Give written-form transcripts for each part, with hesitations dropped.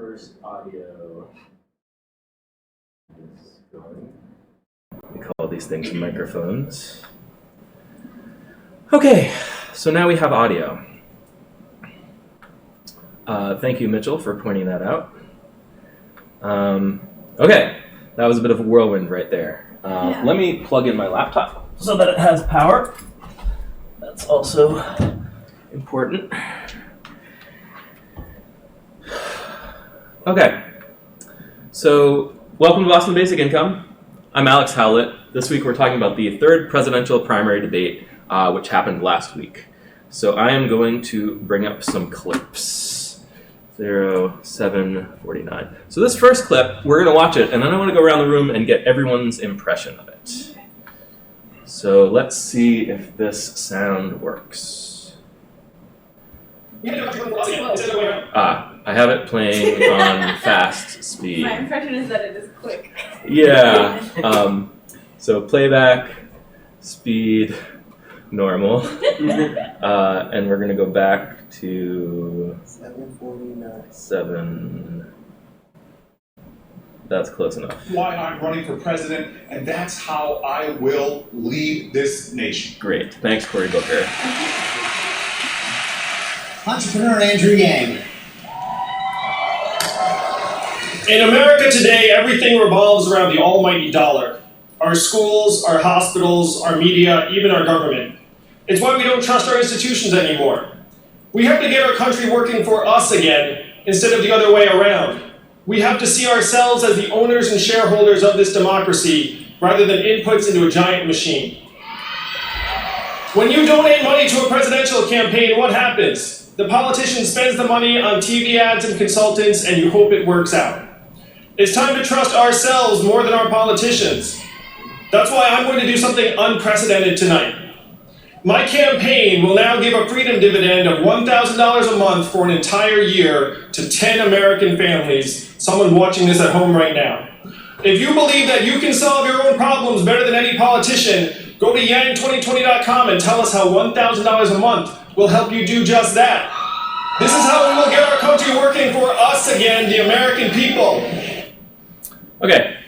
first audio is going. We call these things microphones. Okay, so now we have audio. Thank you, Mitchell, for pointing that out. Okay, that was a bit of a whirlwind right there. Let me plug in my laptop so that it has power. That's also important. Okay, so welcome to Boston Basic Income. I'm Alex Howlett. This week we're talking about the third presidential primary debate, which happened last week. So I am going to bring up some clips. 0749. So this first clip, we're going to watch it, and then I want to go around the room and get everyone's impression of it. So let's see if this sound works. I have it playing on fast speed. My impression is that it is quick. Yeah. So playback, speed, normal. And we're going to go back to 749. 7. That's close enough. Why I'm running for president, and that's how I will lead this nation. Great. Thanks, Cory Booker. Entrepreneur Andrew Yang. In America today, everything revolves around the almighty dollar. Our schools, our hospitals, our media, even our government. It's why we don't trust our institutions anymore. We have to get our country working for us again, instead of the other way around. We have to see ourselves as the owners and shareholders of this democracy, rather than inputs into a giant machine. When you donate money to a presidential campaign, what happens? The politician spends the money on TV ads and consultants, and you hope it works out. It's time to trust ourselves more than our politicians. That's why I'm going to do something unprecedented tonight. My campaign will now give a freedom dividend of $1,000 a month for an entire year to 10 American families, someone watching this at home right now. If you believe that you can solve your own problems better than any politician, go to yang2020.com and tell us how $1,000 a month will help you do just that. This is how we will get our country working for us again, the American people. Okay.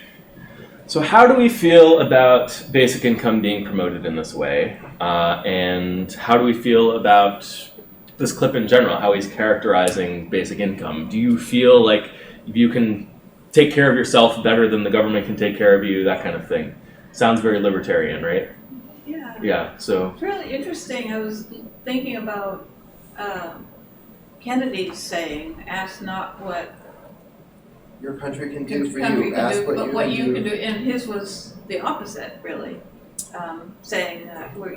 So how do we feel about basic income being promoted in this way? And how do we feel about this clip in general, how he's characterizing basic income? Do you feel like you can take care of yourself better than the government can take care of you, that kind of thing? Sounds very libertarian, right? Yeah. Yeah, so... It's really interesting. I was thinking about Kennedy's saying, ask not what Your country can do your for country you. can Ask do, what but you what can you do. can do. And his was the opposite, really, saying that we're,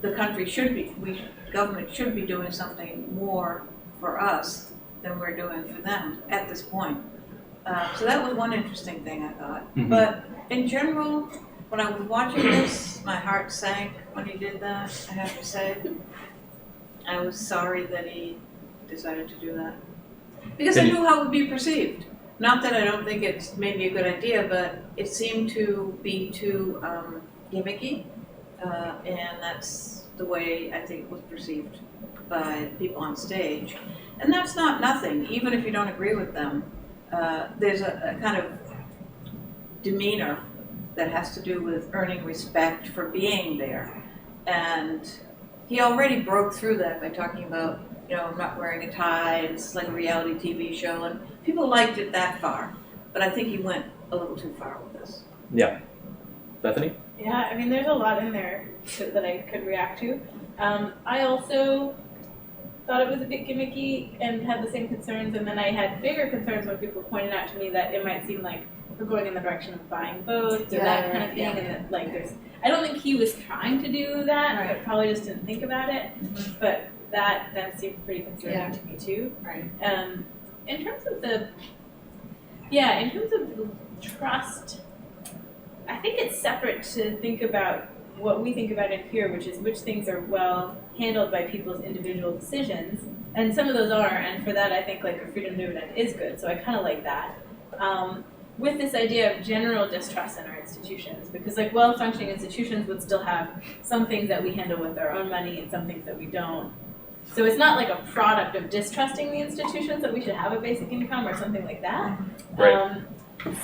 the country should be, government should be doing something more for us than we're doing for them at this point. So that was one interesting thing I thought. Mhm. But in general, when I was watching this, my heart sank when he did that, I have to say. I was sorry that he decided to do that. Because I knew how it would be perceived. Not that I don't think it's maybe a good idea, but it seemed to be too gimmicky. And that's the way I think it was perceived by people on stage. And that's not nothing, even if you don't agree with them. There's a kind of demeanor that has to do with earning respect for being there. And he already broke through that by talking about, I'm not wearing a tie, and it's like a reality TV show, and people liked it that far. But I think he went a little too far with this. Yeah. Bethany? Yeah, I mean, there's a lot in there that I could react to. I also thought it was a bit gimmicky and had the same concerns, and then I had bigger concerns when people pointed out to me that it might seem like we're going in the direction of buying votes or that kind of thing, and that I don't think he was trying to do that, Right. but probably just didn't think about it. Mhm. But that then seemed pretty concerning to me too. Right. In terms of the trust, I think it's separate to think about what we think about in here, which is which things are well handled by people's individual decisions, and some of those are, and for that I think like a freedom dividend is good, so I kind of like that. With this idea of general distrust in our institutions, because like well-functioning institutions would still have some things that we handle with our own money and some things that we don't. So it's not like a product of distrusting the institutions that we should have a basic income or something like that. Right.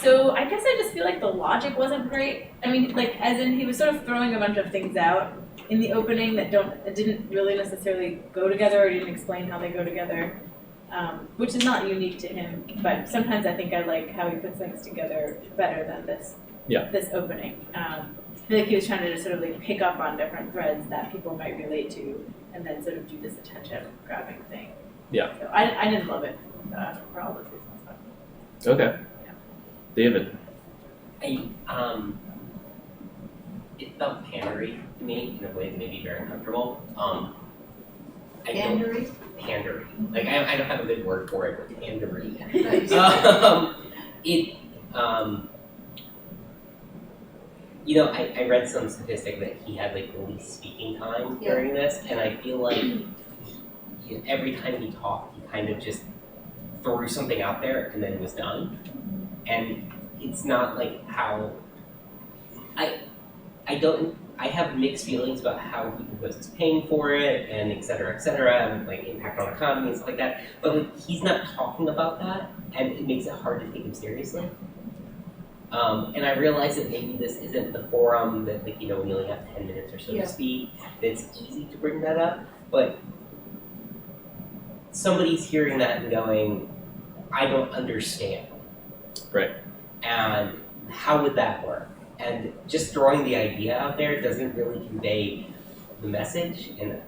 So I guess I just feel like the logic wasn't great. I mean, like, as in he was sort of throwing a bunch of things out in the opening that didn't really necessarily go together or didn't explain how they go together, which is not unique to him. But sometimes I think I like how he puts things together better than this. Yeah. This opening. I feel like he was trying to just sort of like pick up on different threads that people might relate to, and then sort of do this attention-grabbing thing. Yeah. So I didn't love it for all those reasons. But. Okay. David. It felt pandery to me in a way that made me very uncomfortable. Pandery? Pandery. Like I don't have a good word for it, but pandery. Nice. I read some statistic that he had like the least speaking time Yeah. during this, and I feel like every time he talked, he kind of just threw something out there and then it was done. And it's not like how I have mixed feelings about how he proposes paying for it and et cetera, and like impact on economy and stuff like that. But like he's not talking about that, and it makes it hard to take him seriously. And I realize that maybe this isn't the forum that like when you only have 10 minutes or so Yeah. to speak, that it's easy to bring that up. But somebody's hearing that and going, I don't understand. Right. And how would that work? And just throwing the idea out there doesn't really convey the message. And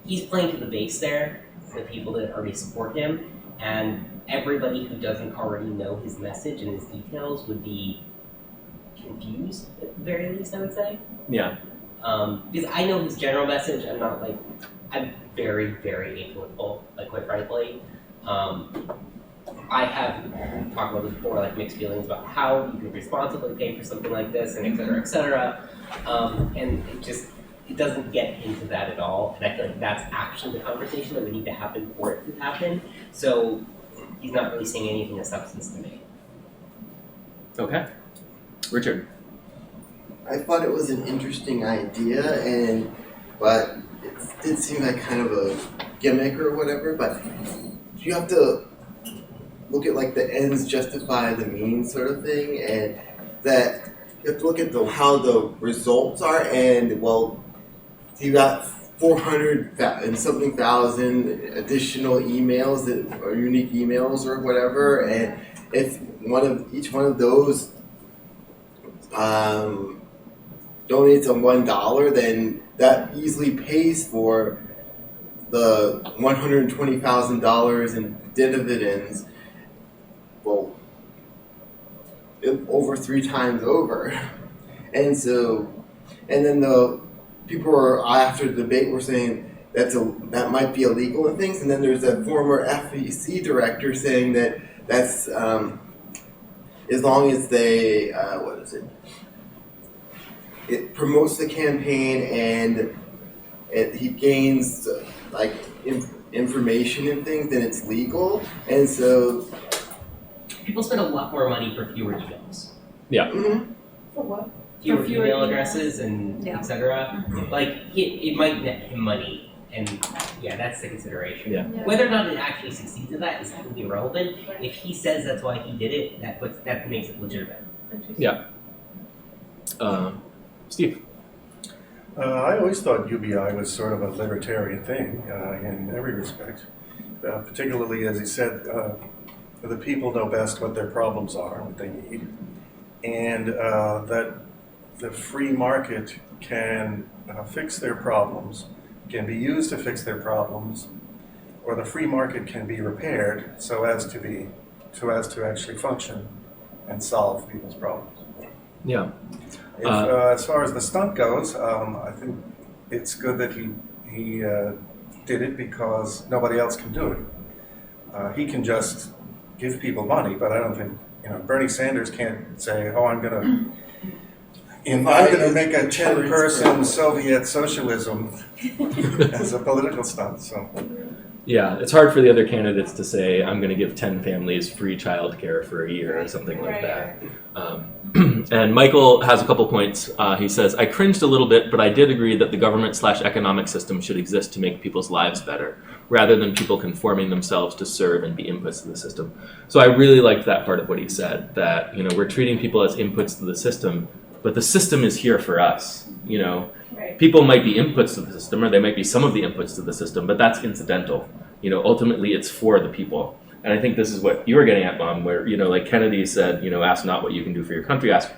he's playing to the base there, the people that already support him, and everybody who doesn't already know his message and his details would be confused, at the very least, I would say. Yeah. Because I know his general message. I'm very, very apolitical, like quite frankly. I have talked about this before, like mixed feelings about how you can responsibly pay for something like this, and et cetera, et cetera. And it doesn't get into that at all. And I feel like that's actually the conversation that would need to happen for it to happen. So he's not really saying anything of substance to me. Okay. Richard. I thought it was an interesting idea, but it did seem like kind of a gimmick or whatever, but you have to look at like the ends justify the means sort of thing, and that you have to look at how the results are, and well, you got 400 and something thousand additional emails that are unique emails or whatever, and if each one of those donates them $1, then that easily pays for the $120,000 in dividends. Well, over 3 times over, and then the people were after the debate were saying that might be illegal and things, and then there's a former FEC director saying that's as long as they it promotes the campaign and he gains like information and things, then it's legal, and so. People spend a lot more money for fewer emails. Yeah. Mm-hmm. For what? Fewer fewer email emails. addresses and Yeah. etc. Like it might net him money, and yeah, that's the consideration. Yeah. Yeah. Whether or not it actually succeeds at that is completely irrelevant. If he says that's why he did it, that makes it legitimate. Yeah. Steve. I always thought UBI was sort of a libertarian thing in every respect, particularly as he said, the people know best what their problems are, what they need, and that the free market can fix their problems, can be used to fix their problems, or the free market can be repaired so as to actually function and solve people's problems. Yeah. As far as the stunt goes, I think it's good that he did it because nobody else can do it. He can just give people money, but I don't think Bernie Sanders can't say, "Oh, I'm gonna make a 10-person Soviet socialism as a political stunt." So Yeah, it's hard for the other candidates to say, I'm going to give 10 families free childcare for a year or something like that. And Michael has a couple points. He says, I cringed a little bit, but I did agree that the government/economic system should exist to make people's lives better, rather than people conforming themselves to serve and be inputs to the system. So I really liked that part of what he said, that, we're treating people as inputs to the system, but the system is here for us, Right. People might be inputs to the system, or they might be some of the inputs to the system, but that's incidental. Ultimately it's for the people. And I think this is what you were getting at, Mom, where, like Kennedy said, ask not what you can do for your country, ask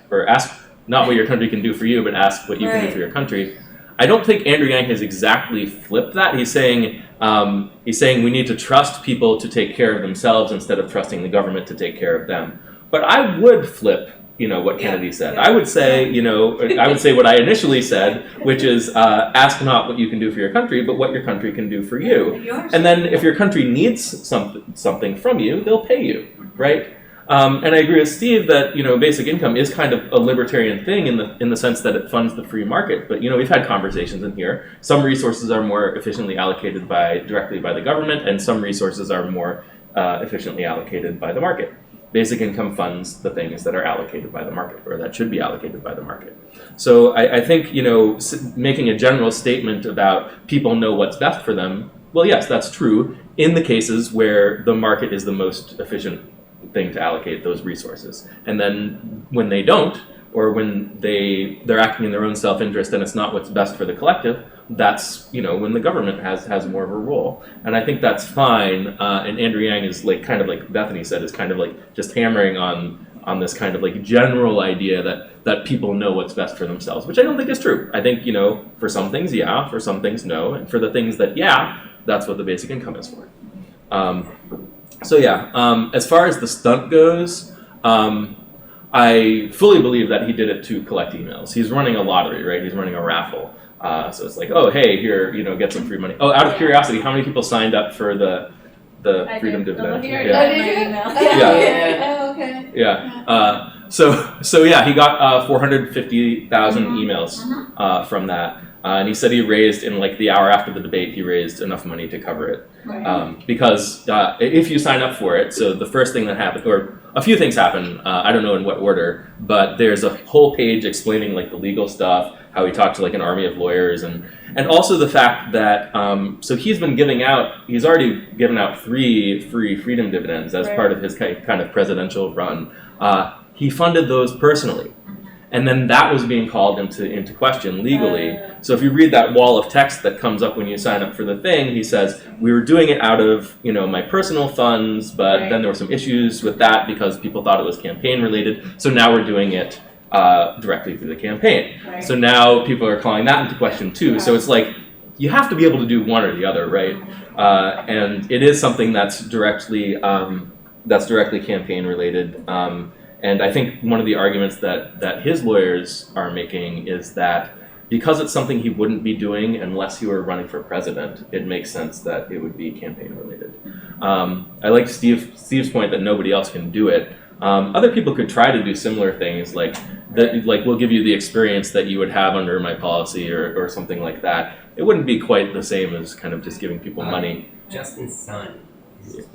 not what your country can do for you, but ask what you can do for your country. I don't think Andrew Yang has exactly flipped that. He's saying we need to trust people to take care of themselves instead of trusting the government to take care of them. But I would flip, what Kennedy said. Yeah. I would say, I would say what I initially said, which is ask not what you can do for your country, but what your country can do for you. Yours. And then if your country needs something from you, they'll pay you, right? And I agree with Steve that basic income is kind of a libertarian thing in the sense that it funds the free market. But we've had conversations in here. Some resources are more efficiently allocated directly by the government, and some resources are more efficiently allocated by the market. Basic income funds the things that are allocated by the market, or that should be allocated by the market. So I think making a general statement about people know what's best for them. Well, yes, that's true in the cases where the market is the most efficient thing to allocate those resources. And then when they don't, or when they're acting in their own self-interest and it's not what's best for the collective, that's when the government has more of a role. And I think that's fine. And Andrew Yang is kind of like Bethany said, is kind of like just hammering on this kind of like general idea that people know what's best for themselves, which I don't think is true. I think for some things, yeah, for some things, no, and for the things that that's what the basic income is for. As far as the stunt goes, I fully believe that he did it to collect emails. He's running a lottery, right? He's running a raffle. So it's like, oh, hey, here, get some free money. Oh, out of curiosity, how many people signed up for the freedom dividend? Here, Yeah. yeah. Oh, okay. Yeah. So he got 450,000 emails from that. And he said he raised, in the hour after the debate, he raised enough money to cover it. Right. Because if you sign up for it, so the first thing that happened, or a few things happen, I don't know in what order, but there's a whole page explaining the legal stuff, how he talked to an army of lawyers, and also the fact that, so he's already given out 3 free freedom dividends as part of his kind of presidential run. He funded those personally. And then that was being called into question legally. So if you read that wall of text that comes up when you sign up for the thing, he says, we were doing it out of my personal funds, but then there were some issues with that because people thought it was campaign related. So now we're doing it directly through the campaign. Right. So now people are calling that into question too. So it's you have to be able to do one or the other, right? And it is something that's directly campaign related. And I think one of the arguments that his lawyers are making is that because it's something he wouldn't be doing unless he were running for president, it makes sense that it would be campaign related. I like Steve's point that nobody else can do it. Other people could try to do similar things, we'll give you the experience that you would have under my policy or something like that. It wouldn't be quite the same as kind of just giving people money. Justin's son is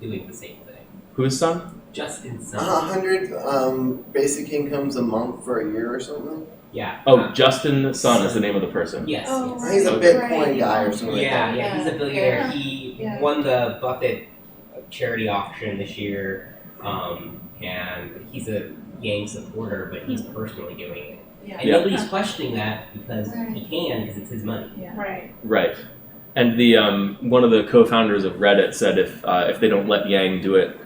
doing the same thing. Whose son? Justin's son. 100 basic incomes a month for a year or something. Yeah. Oh, Justin Sun is the name of the person. Yes. Oh, yes. He's a Right. Bitcoin guy or something Yeah, like that. yeah, he's a billionaire. Yeah. He Yeah. won the Buffett charity auction this year, and he's a Yang supporter, but he's personally doing it. Yeah. And Yeah. nobody's questioning that because he can, because it's his money. Right. Right. And the one of the co-founders of Reddit said if they don't let Yang do it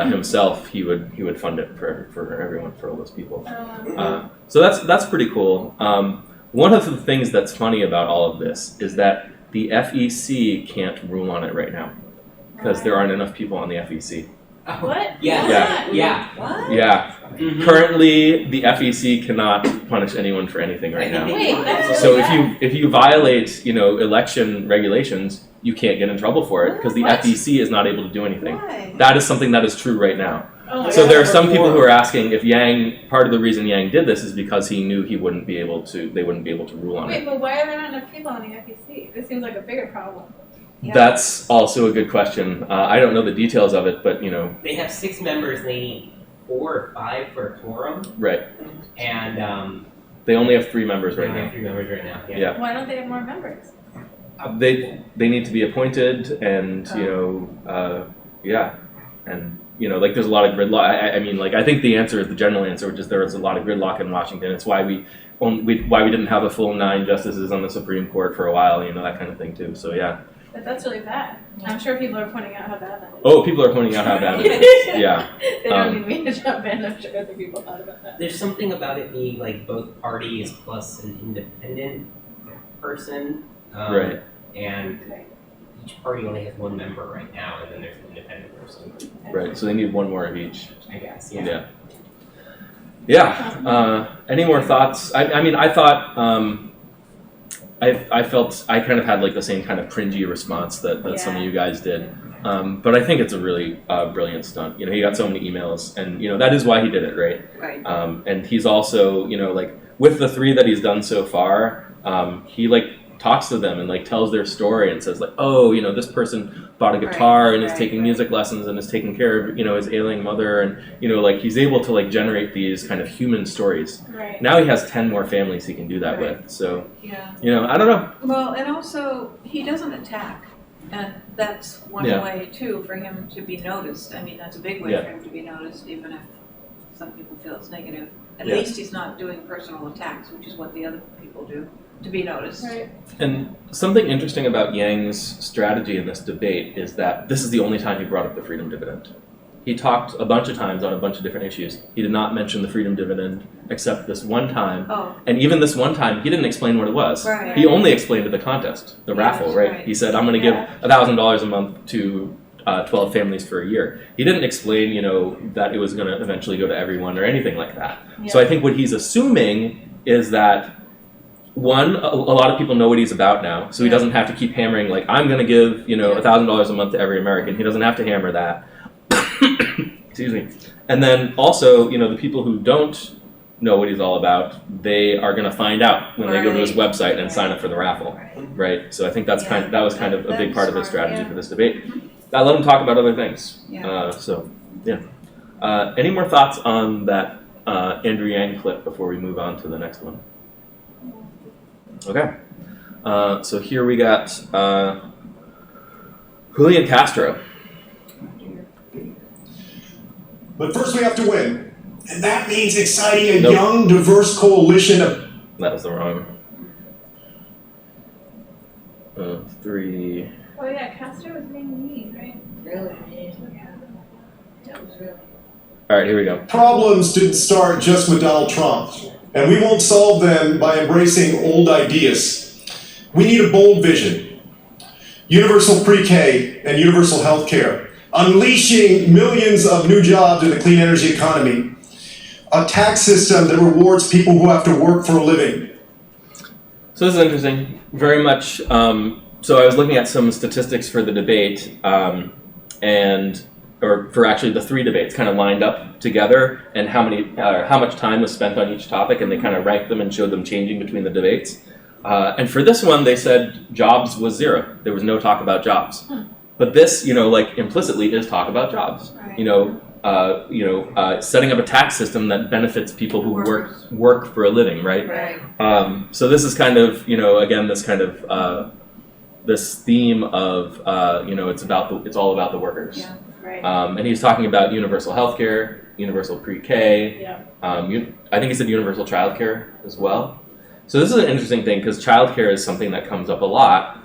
himself, he would fund it for everyone, for all those people. So that's pretty cool. One of the things that's funny about all of this is that the FEC can't rule on it right now because there aren't enough people on the FEC. What? Yeah. Yeah. Yeah. What? Yeah. Mhm. Currently, the FEC cannot punish anyone for anything right now. Wait, that's So really if you violate election regulations, you can't get in trouble for it because the What? FEC is not able to do anything. Why? That is something that is true right now. Oh my So God. there are some people who are asking if part of the reason Yang did this is because he knew they wouldn't be able to rule on Wait, it. but why are there not enough people on the FEC? This seems like a bigger problem. Yeah. That's also a good question. I don't know the details of it, but They have 6 members, and they need 4 or 5 for a quorum, right. and They only have 3 members they right only now. have 3 members right now. Yeah. Why don't they have more members? They need to be appointed, and yeah, and like there's a lot of gridlock. I mean, like I think the answer is the general answer, which is there is a lot of gridlock in Washington. It's why we didn't have a full 9 justices on the Supreme Court for a while, that kind of thing too. So yeah. But that's really bad. I'm sure people are pointing out how bad that is. Oh, people are pointing out how bad it is. Yeah. They don't need me to jump in. I'm sure other people thought about that. There's something about it being like both parties plus an independent person. Right. And each party only has 1 member right now, and then there's an independent person. Right. So they need 1 more of each. I guess. Yeah. Yeah. Any more thoughts? I mean, I thought I felt I kind of had like the same kind of cringy response that some of you guys did. But I think it's a really brilliant stunt. He got so many emails, and that is why he did it, right? Right. And he's also, like with the 3 that he's done so far, he like talks to them and like tells their story and says like, oh, this person bought a guitar and is taking music lessons and is taking care of his ailing mother, and like he's able to like generate these kind of human stories. Right. Now he has 10 more families he can do that with. So Yeah. I don't know. Well, and also, he doesn't attack. And that's one Yeah. way, too, for him to be noticed. I mean, that's a big way Yeah. for him to be noticed, even if some people feel it's negative. At Yeah. least he's not doing personal attacks, which is what the other people do, to be noticed. Right. And something interesting about Yang's strategy in this debate is that this is the only time he brought up the freedom dividend. He talked a bunch of times on a bunch of different issues. He did not mention the freedom dividend except this one time. Oh, And even this one time, he didn't explain what it was. right. He only explained the contest, the Yes, raffle, right? right. He said, I'm going to give $1,000 a month to 12 families for a year. He didn't explain, that it was going to eventually go to everyone or anything like that. So I think what he's assuming is that, one, a lot of people know what he's about now, so he doesn't have to keep hammering, like, I'm going to give, $1,000 a month to every American. He doesn't have to hammer that. Excuse me. And then also, the people who don't know what he's all about, they are going to find out when they go to his website and sign up for the raffle, right? So I think that was kind of a big part of his strategy for this debate. I let him talk about other things. Yeah. Any more thoughts on that Andrew Yang clip before we move on to the next one? Okay. So here we got Julian Castro. But first we have to win. And that means exciting a Nope. young, diverse coalition of That was the wrong. 3. Oh yeah, Castro was being mean, right? Really? That was really. All right, here we go. problems didn't start just with Donald Trump. And we won't solve them by embracing old ideas. We need a bold vision. Universal pre-K and universal health care. Unleashing millions of new jobs in the clean energy economy. A tax system that rewards people who have to work for a living. So this is interesting. Very much. So I was looking at some statistics for the debate, or for actually the 3 debates, kind of lined up together, and how much time was spent on each topic, and they kind of ranked them and showed them changing between the debates. And for this one, they said jobs was 0. There was no talk about jobs. But this, like implicitly, is talk about jobs. Right. Setting up a tax system that benefits people who work for a living, right? Right. So this is kind of, again, this kind of this theme of, it's all about the workers. Yeah. Right. And he's talking about universal health care, universal pre-K. Yeah. I think he said universal childcare as well. So this is an interesting thing because childcare is something that comes up a lot.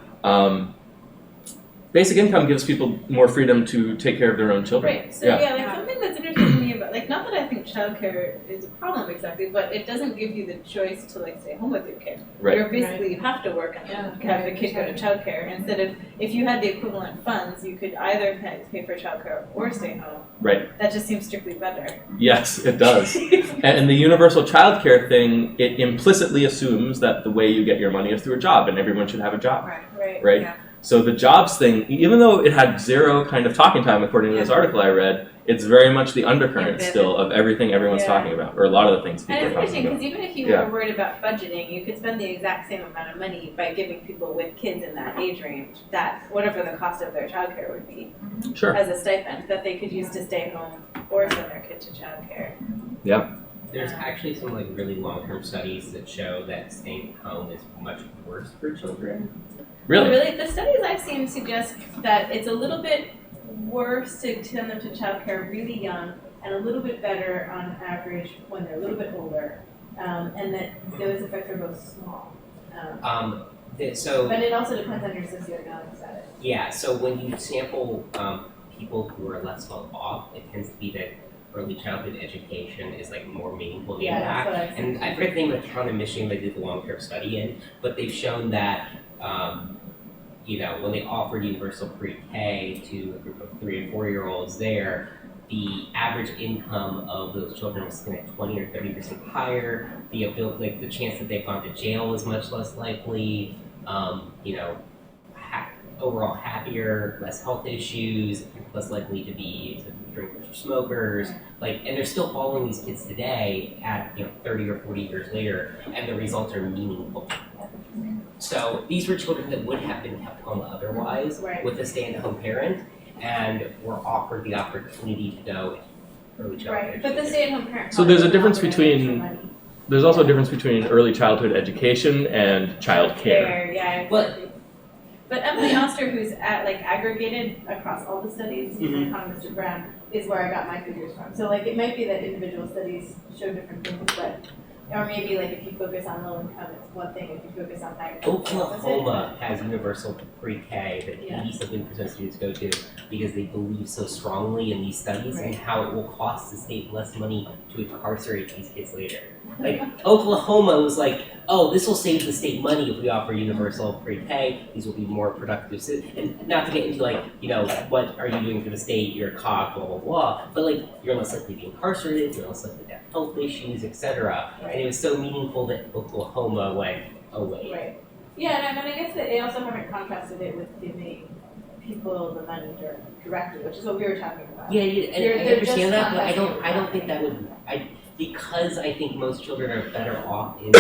Basic income gives people more freedom to take care of their own children. Right. So something that's interesting to me about not that I think childcare is a problem exactly, but it doesn't give you the choice to stay home with your kid. Right. You're basically you have to work and have the kid go to childcare instead of if you had the equivalent funds, you could either pay for childcare or stay home. Right. That just seems strictly better. Yes, it does. And the universal childcare thing, it implicitly assumes that the way you get your money is through a job, and everyone should have a job. Right. Right. Yeah. So the jobs thing, even though it had 0 kind of talking time according to this article I read, it's very much the undercurrent Yeah, still of everything everyone's Yeah. talking about, or a lot of the things And people it's are talking interesting about. because even if you Yeah. were worried about budgeting, you could spend the exact same amount of money by giving people with kids in that age range that whatever the cost of their childcare would be Sure. as a stipend that they could use to stay home or send their kid to childcare. There's actually some like really long-term studies that show that staying home is much worse for children. Really? Really, the studies I've seen suggest that it's a little bit worse to send them to childcare really young and a little bit better on average when they're a little bit older, and that those effects are both small. So But it also depends on your socioeconomic status. yeah, so when you sample people who are less well off, it tends to be that early childhood education is like more meaningful to Yeah, impact. that's what I've seen. And I forget the name of the town in Michigan they did the long-term study in, but they've shown that, when they offered universal pre-K to a group of 3 and 4-year-olds there, the average income of those children was sitting at 20 or 30% higher. The chance that they've gone to jail was much less likely. Overall happier, less health issues, less likely to be drinkers or smokers. And they're still following these kids today at 30 or 40 years later, and the results are meaningful. So these were children that would have been kept home otherwise Right. with a stay-at-home parent, and were offered the opportunity to go early childhood. Right, but the stay-at-home parent. So there's a probably difference wouldn't offer between- extra money. There's also a difference between early childhood education and child care. Fair, yeah, But- exactly. But Emily Oster, who's aggregated across all the studies, Mhm. economist at Brown, is where I got my figures from. So it might be that individual studies show different things, but or maybe if you focus on low income, it's one thing. If you focus on high income, it's the opposite. Oklahoma has universal pre-K that Yeah. 80-something% of students go to because they believe so strongly in these studies and Right. how it will cost the state less money to incarcerate these kids later. Oklahoma was like, oh, this will save the state money if we offer universal pre-K. These will be more productive. And not to get into what are you doing for the state? You're a cog, blah blah blah. But you're less likely to be incarcerated. You're less likely to have health issues, etc. And it was so meaningful that Oklahoma went, oh wait. Right. Yeah, and I guess that they also haven't contrasted it with giving people the money directly, which is what we were talking about. Yeah, They're- and I they're understand just that, but I contrasting don't it. think that would. Because I think most children are better off in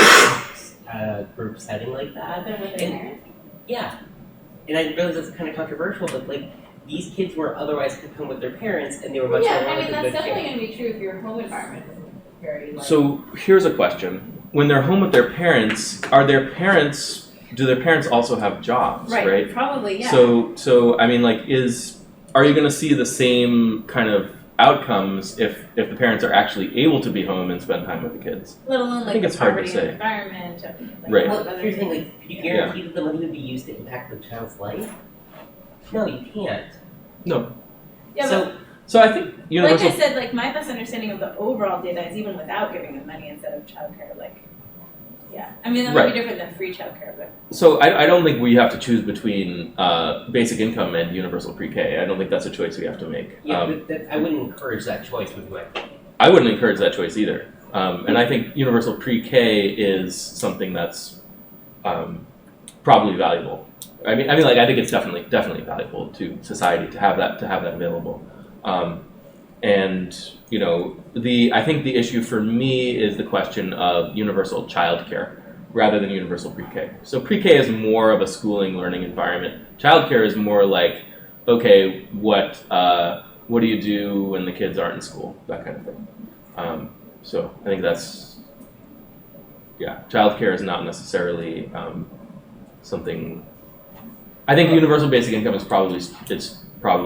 a group setting like that. Than with their And- parents. Yeah, and I realize that's kind of controversial, but these kids were otherwise kept home with their parents, and they were much Yeah, more I mean, with that's good definitely care. gonna be true if your home environment isn't very So here's a question. When they're home with their parents, do their parents also have jobs, right? Probably, yeah. So I mean, are you going to see the same kind of outcomes if the parents are actually able to be home and spend time with the kids? Let alone I think the it's hard to poverty of say. the environment. Right. Well, other here's the thing: things. could you guarantee that the money would be used to impact the child's life? No, you can't. No. Yeah, So So I think but universal. like I said, my best understanding of the overall data is even without giving them money instead of childcare, yeah. I mean, that might Right. be different than free childcare, but So I don't think we have to choose between basic income and universal pre-K. I don't think that's a choice we have to make. yeah, I wouldn't encourage that choice with my. I wouldn't encourage that choice either. And I think universal pre-K is something that's probably valuable. I think it's definitely valuable to society to have that available. I think the issue for me is the question of universal childcare rather than universal pre-K. So pre-K is more of a schooling, learning environment. Childcare is more like, okay, what do you do when the kids aren't in school? That kind of thing. So I think childcare is not necessarily something. I think universal basic income is probably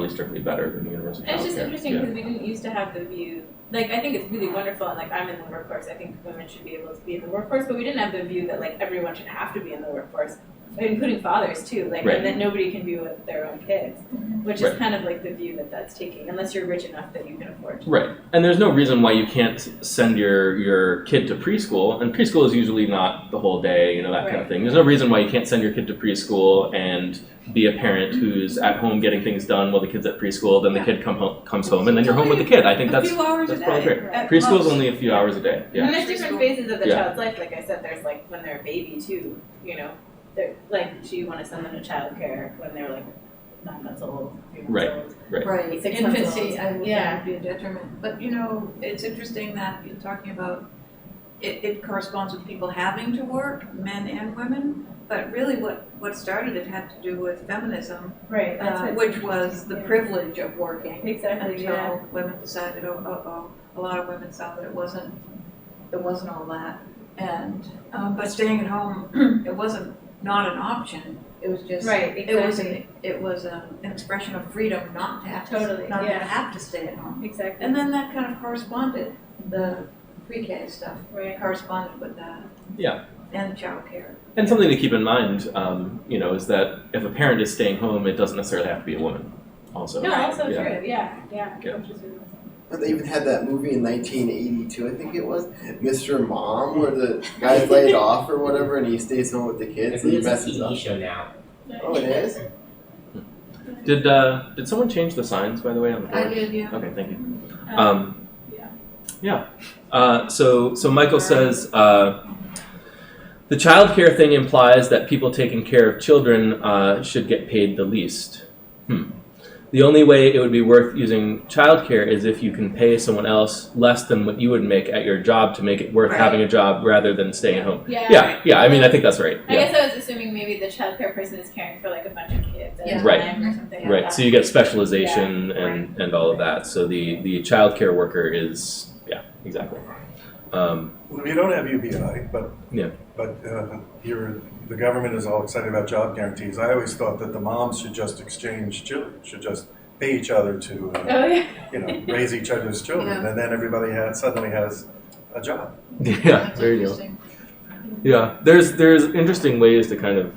strictly better than universal childcare. it's just interesting Yeah. because we didn't used to have the view. I think it's really wonderful, and I'm in the workforce. I think women should be able to be in the workforce, but we didn't have the view that everyone should have to be in the workforce, including fathers too. Right. And that nobody can be with their own kids, which Right. is kind of the view that's taking, unless you're rich enough that you can afford to. Right, and there's no reason why you can't send your kid to preschool, and preschool is usually not the whole day, that kind of Right. thing. There's no reason why you can't send your kid to preschool and be a parent who's at home getting things done while the kid's at preschool, then the kid comes home, and then you're home with the kid. I think A few hours that's a probably day. great. at Preschool is most. only a few hours a day. And Yeah, there's different Preschool. phases of the Yeah. child's life. Like I said, there's when they're a baby too. Do you want to send them to childcare when they're 9 months old, 3 months Right. old. Right, 6 months infancy, old. I would Yeah. think would be a detriment, but you know, it's interesting that you're talking about, it corresponds with people having to work, men and women, but really what started it had to do with feminism, Right, that's what which was the privilege of working. Exactly, yeah. Until women decided, a lot of women saw that it wasn't all that, and, but staying at home, it wasn't not an option, it was just. Right, exactly. It was an expression of freedom not to have to, Totally, not to yeah. have to stay at home. Exactly. And then that kind of corresponded, the pre-K stuff Right. corresponded with that. Yeah. And childcare. And something to keep in mind, is that if a parent is staying home, it doesn't necessarily have to be a woman. Also. No, also Yeah. true. Yeah. Yeah. Which is really But they even had that movie in 1982, I think it was, Mr. Mom, where the guy's laid off or whatever, and he stays home with the I kids and he believe it's a messes TV up. show now. Oh, it is? Did someone change the signs, by the way, on the I board? did, yeah. Okay, thank you. yeah. So Michael says the child care thing implies that people taking care of children should get paid the least. The only way it would be worth using childcare is if you can pay someone else less than what you would make at your job to make it worth Right. having a job rather than staying at home. Yeah. Yeah. I mean, I think that's right. I Yeah. guess I was assuming maybe the childcare person is caring for like a bunch of kids at Yeah. a Right. time or something like Right. that. So you get specialization Yeah. and all of that. So the childcare worker is exactly. Well, you don't have UBI, but Yeah. the government is all excited about job guarantees. I always thought that the moms should just exchange children, should just pay each other to Oh yeah. raise each other's children, Yeah. and then everybody suddenly has a job. Yeah. That's There you go. interesting. Yeah. There's interesting ways to kind of.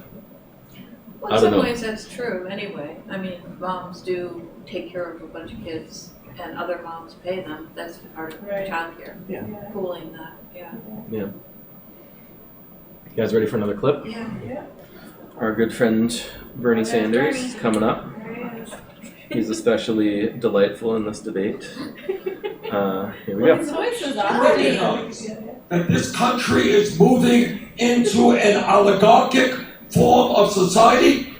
Well, I in don't some know. ways that's true anyway. I mean, moms do take care of a bunch of kids and other moms pay them. That's part of Right. childcare. Yeah. Pooling that, yeah. You guys ready for another clip? Yeah. Our good friend Bernie There's Sanders Bernie. is coming up. He's especially delightful in this debate. Here we Well, go. his voice was Recognize awesome. that this country is moving into an oligarchic form of society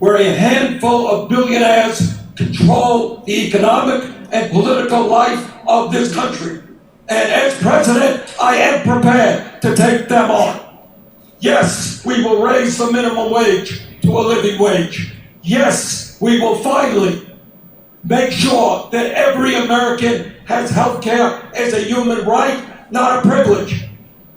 where a handful of billionaires control the economic and political life of this country. And as president, I am prepared to take them on. Yes, we will raise the minimum wage to a living wage. Yes, we will finally make sure that every American has health care as a human right, not a privilege.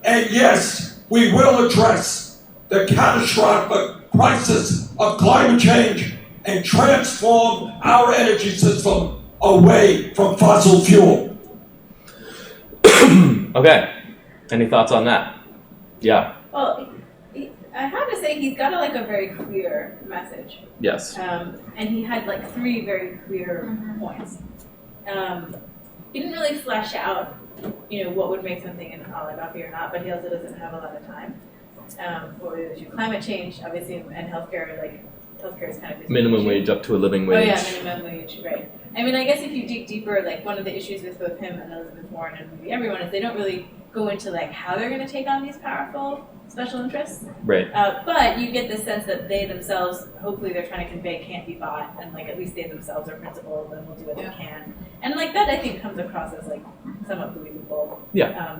And yes, we will address the catastrophic crisis of climate change and transform our energy system away from fossil fuel. Okay. Any thoughts on that? Yeah. Well, I have to say he's got a very clear message, Yes. and he had 3 very clear points. He didn't really flesh out, what would make something an oligarchy or not, but he also doesn't have a lot of time. What would do? Climate change, obviously, and healthcare, healthcare is kind of his Minimum issue. wage up to a living wage. Oh yeah, minimum wage, right. I mean, I guess if you dig deeper, one of the issues with both him and Elizabeth Warren and maybe everyone is they don't really go into how they're going to take on these powerful special interests. Right. But you get the sense that they themselves, hopefully they're trying to convey, can't be bought, and at least they themselves are principled and will do what they can. And that I think comes across as somewhat believable. Yeah.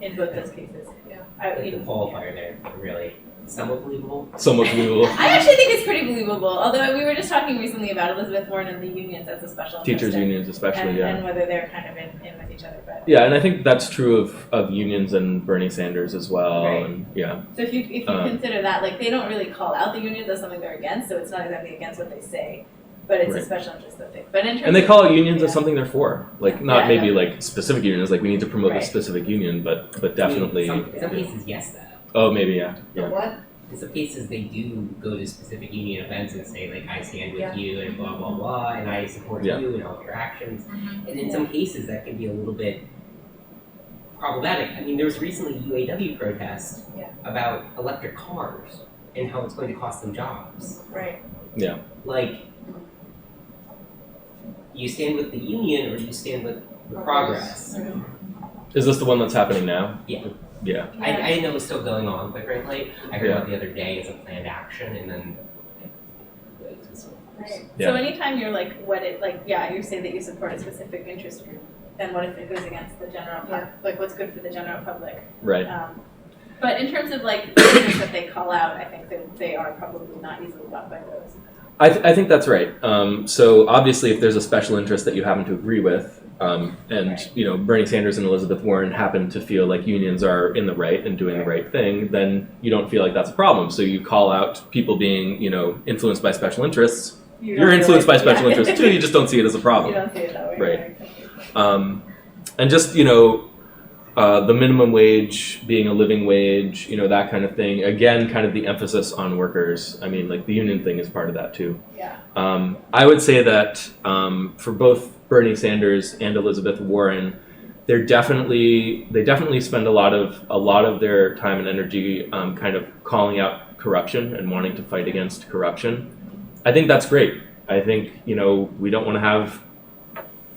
In both those cases. Yeah. I think the qualifier there really somewhat believable. Somewhat believable. I actually think it's pretty believable. Although we were just talking recently about Elizabeth Warren and the unions as a special Teachers interest in- unions especially, and, yeah. and whether they're kind of in with each other. But Yeah, and I think that's true of unions and Bernie Sanders as well. Right. And yeah. so if you consider that, they don't really call out the unions as something they're against, so it's not exactly against what they say, but it's Right. a special interest that they. But in terms And they of- call out unions as yeah. something they're for. Not Yeah, maybe yeah. specific unions, we need to promote Right. a specific union, but definitely. Some cases, yes, though. Oh, maybe, yeah. The Yeah. what? In some cases, they do go to specific union events and say, I stand with Yeah. you and blah, blah, blah, and I support Yeah. you and all of your actions. Mhm. And in some cases, that can be a little bit problematic. I mean, there was recently a UAW protest Yeah. about electric cars and how it's going to cost them jobs. Right. You stand with the union or you stand with the progress. Is this the one that's happening now? Yeah. Yeah. I didn't know it was still going on, quite frankly. I heard Yeah. about it the other day as a planned action, and then. Right. Yeah. So anytime you're like, you say that you support a specific interest group, then what if it goes against the general public? Like, what's good for the general public? Right. But in terms of like the things that they call out, I think that they are probably not easily got by those. I think that's right. So obviously, if there's a special interest that you happen to agree with, and you know Bernie Sanders and Elizabeth Warren happen to feel like unions are in the right and doing the right thing, then you don't feel like that's a problem. So you call out people being, you know, influenced by special interests. You're influenced by special interests too. You just don't see it as a problem. You don't see it that way. Right. And just, you know, the minimum wage being a living wage, you know, that kind of thing. Again, kind of the emphasis on workers. I mean, like the union thing is part of that too. Yeah. I would say that for both Bernie Sanders and Elizabeth Warren, they definitely spend a lot of their time and energy kind of calling out corruption and wanting to fight against corruption. I think that's great. I think, you know, we want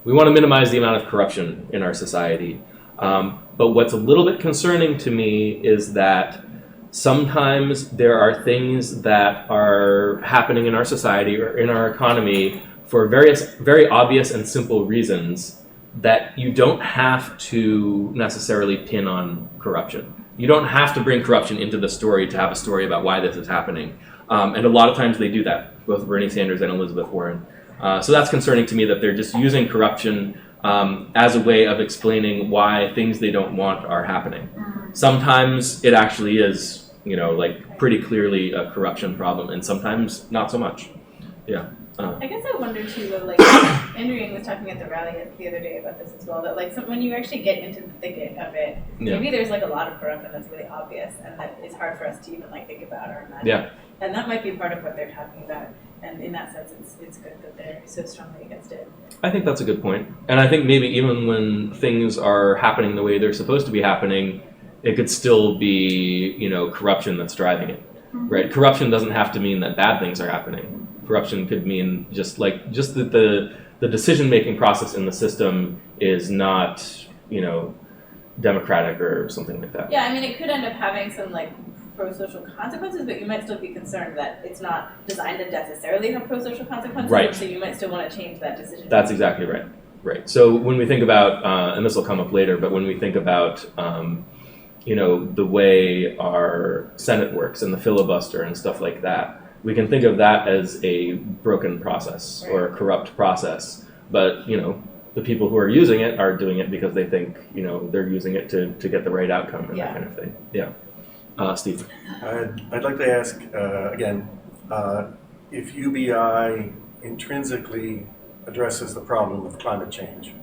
to minimize the amount of corruption in our society. But what's a little bit concerning to me is that sometimes there are things that are happening in our society or in our economy for very obvious and simple reasons that you don't have to necessarily pin on corruption. You don't have to bring corruption into the story to have a story about why this is happening. And a lot of times they do that, both Bernie Sanders and Elizabeth Warren. So that's concerning to me that they're just using corruption as a way of explaining why things they don't want are happening. Sometimes it actually is, you know, like pretty clearly a corruption problem, and sometimes not so much. Yeah. I guess I wonder too, though, like Andrew Yang was talking at the rally the other day about this as well, that like when you actually get into the thicket of it, maybe there's like a lot of corruption that's really obvious and that it's hard for us to even like think about or imagine. Yeah. And that might be part of what they're talking about. And in that sense, it's good that they're so strongly against it. I think that's a good point. And I think maybe even when things are happening the way they're supposed to be happening, it could still be, you know, corruption that's driving it, right? Corruption doesn't have to mean that bad things are happening. Corruption could mean just that the decision-making process in the system is not, you know, democratic or something like that. Yeah, I mean, it could end up having some like pro-social consequences, but you might still be concerned that it's not designed to necessarily have pro-social consequences, right. So you might still want to change that decision. That's exactly right. Right. So when we think about, and this will come up later, but when we think about, you know, the way our Senate works and the filibuster and stuff like that, we can think of that as a broken process or a corrupt process. But, you know, the people who are using it are doing it because they think, you know, they're using it to get the right outcome and that kind of thing. Yeah. Steve. I'd like to ask again if UBI intrinsically addresses the problem of climate change.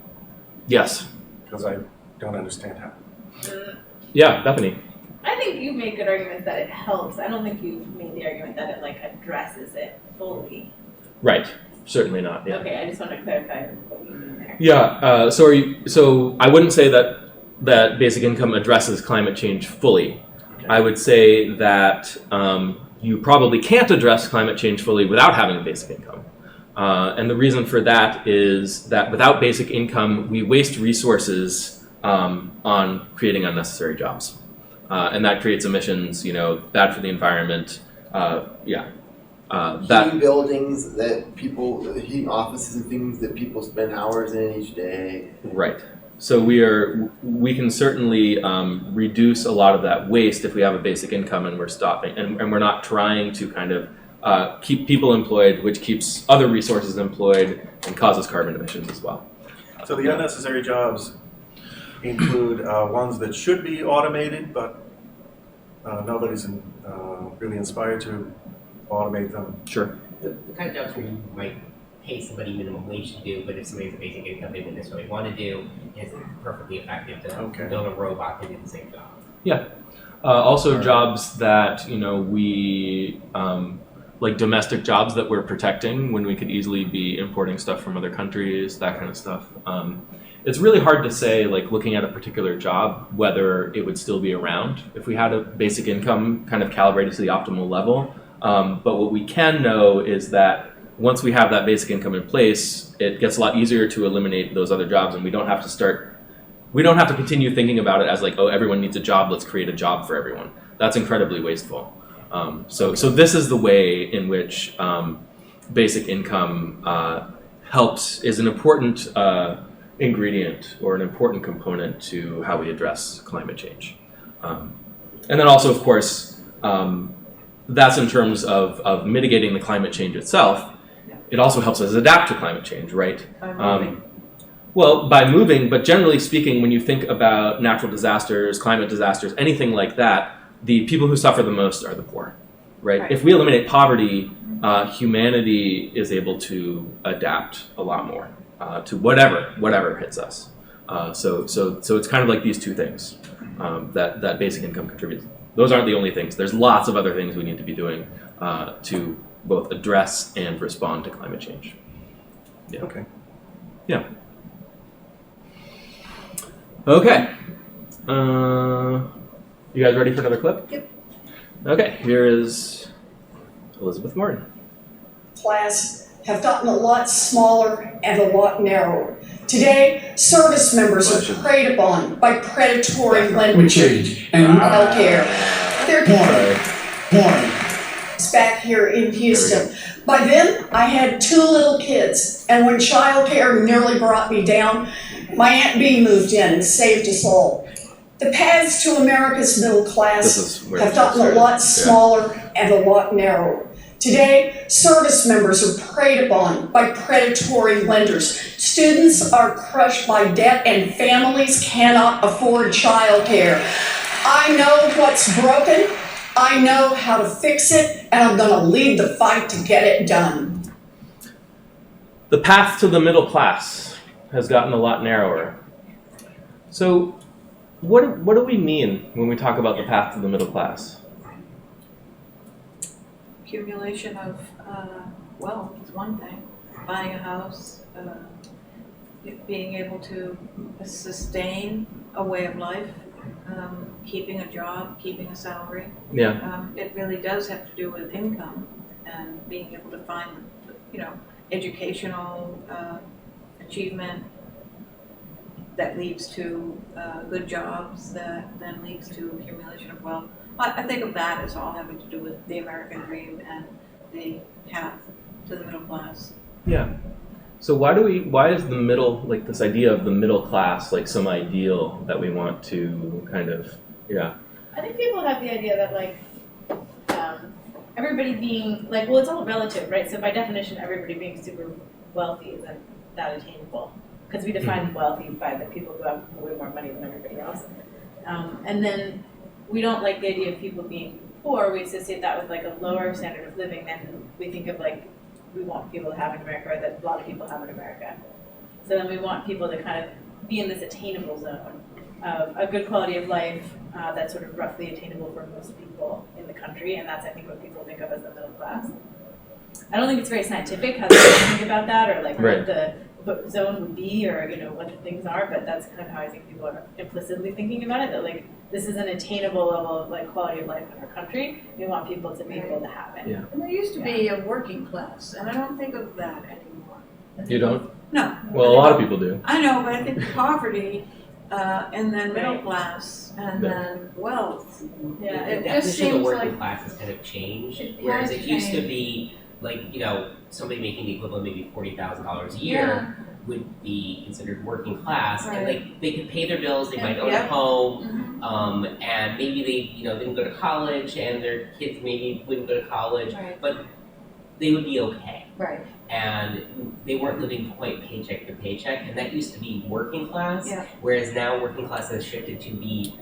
Yes. Because I don't understand how. Yeah, Bethany. I think you made good arguments that it helps. I don't think you made the argument that it like addresses it fully. Right. Certainly not. Yeah. Okay, I just want to clarify what you mean there. Yeah. So I wouldn't say that basic income addresses climate change fully. Okay. I would say that you probably can't address climate change fully without having a basic income. And the reason for that is that without basic income, we waste resources on creating unnecessary jobs. And that creates emissions, you know, bad for the environment. Heating buildings that people, heating offices and things that people spend hours in each day. Right. So we can certainly reduce a lot of that waste if we have a basic income and we're stopping and we're not trying to kind of keep people employed, which keeps other resources employed and causes carbon emissions as well. So the unnecessary jobs include ones that should be automated, but nobody's really inspired to automate them. Sure. The kind of jobs where you might pay somebody minimum wage to do, but if somebody has a basic income they wouldn't necessarily want to do, it's perfectly effective to build a robot to do the same job. Yeah. Also jobs that, you know, we, like domestic jobs that we're protecting when we could easily be importing stuff from other countries, that kind of stuff. It's really hard to say, like looking at a particular job, whether it would still be around if we had a basic income kind of calibrated to the optimal level. But what we can know is that once we have that basic income in place, it gets a lot easier to eliminate those other jobs, and we don't have to continue thinking about it as like, oh, everyone needs a job, let's create a job for everyone. That's incredibly wasteful. So this is the way in which basic income is an important ingredient or an important component to how we address climate change. And then also, of course, that's in terms of mitigating the climate change itself. It also helps us adapt to climate change, right? By moving. Well, by moving, but generally speaking, when you think about natural disasters, climate disasters, anything like that, the people who suffer the most are the poor, right? Right. If we eliminate poverty, humanity is able to adapt a lot more to whatever hits us. So it's kind of like these two things that basic income contributes. Those aren't the only things. There's lots of other things we need to be doing to both address and respond to climate change. Yeah. Okay. Yeah. Okay. You guys ready for another clip? Yep. Okay, here is Elizabeth Martin. Class have gotten a lot smaller and a lot narrower. Today, service members are preyed upon by predatory lenders. change. And Healthcare. They're Warren. back here in Houston. By then, I had 2 little kids, and when childcare nearly brought me down, my Aunt Bee moved in and saved us all. The paths to America's middle This class is where have it gotten a started. lot Yeah. smaller and a lot narrower. Today, service members are preyed upon by predatory lenders. Students are crushed by debt and families cannot afford childcare. I know what's broken, I know how to fix it, and I'm gonna lead the fight to get it done. The path to the middle class has gotten a lot narrower. So, what do we mean when we talk about the path to the middle class? Accumulation of wealth is one thing. Buying a house, being able to sustain a way of life, keeping a job, keeping a salary. Yeah. It really does have to do with income and being able to find, educational achievement that leads to good jobs, that then leads to accumulation of wealth. I think of that as all having to do with the American dream and the path to the middle class. Yeah. So why is the middle, like this idea of the middle class, like some ideal that we want to kind of, yeah. I think people have the idea that everybody being it's all relative, right? So by definition, everybody being super wealthy isn't that attainable because we define wealthy by the people who have way more money than everybody else. And then we don't like the idea of people being poor. We associate that with a lower standard of living than we think of we want people to have in America, or that a lot of people have in America. So then we want people to kind of be in this attainable zone of a good quality of life that's sort of roughly attainable for most people in the country, and that's, I think, what people think of as the middle class. I don't think it's very scientific how they think about that, or Right. what the zone would be, or what the things are, but that's kind of how I think people are implicitly thinking about it, that this is an attainable level of quality of life in our country. We want people to be able to have it. Yeah. And there used to be a working class, and I don't think of that anymore. You don't? No. Well, a lot of people do. I know, but I think poverty, and then middle Right. class, and Yeah. then wealth. Yeah. It The just definition of the seems working like class has kind of changed, it whereas has it used to changed. be somebody making the equivalent maybe $40,000 a year would be considered working class, and Right. they could pay their bills, they might own Yeah. a home, and maybe they didn't go to college, and their kids maybe wouldn't go to college, Right. but they would be okay. Right. And they weren't living quite paycheck to paycheck, and that used to be working class. Yeah. Whereas now working class has shifted to be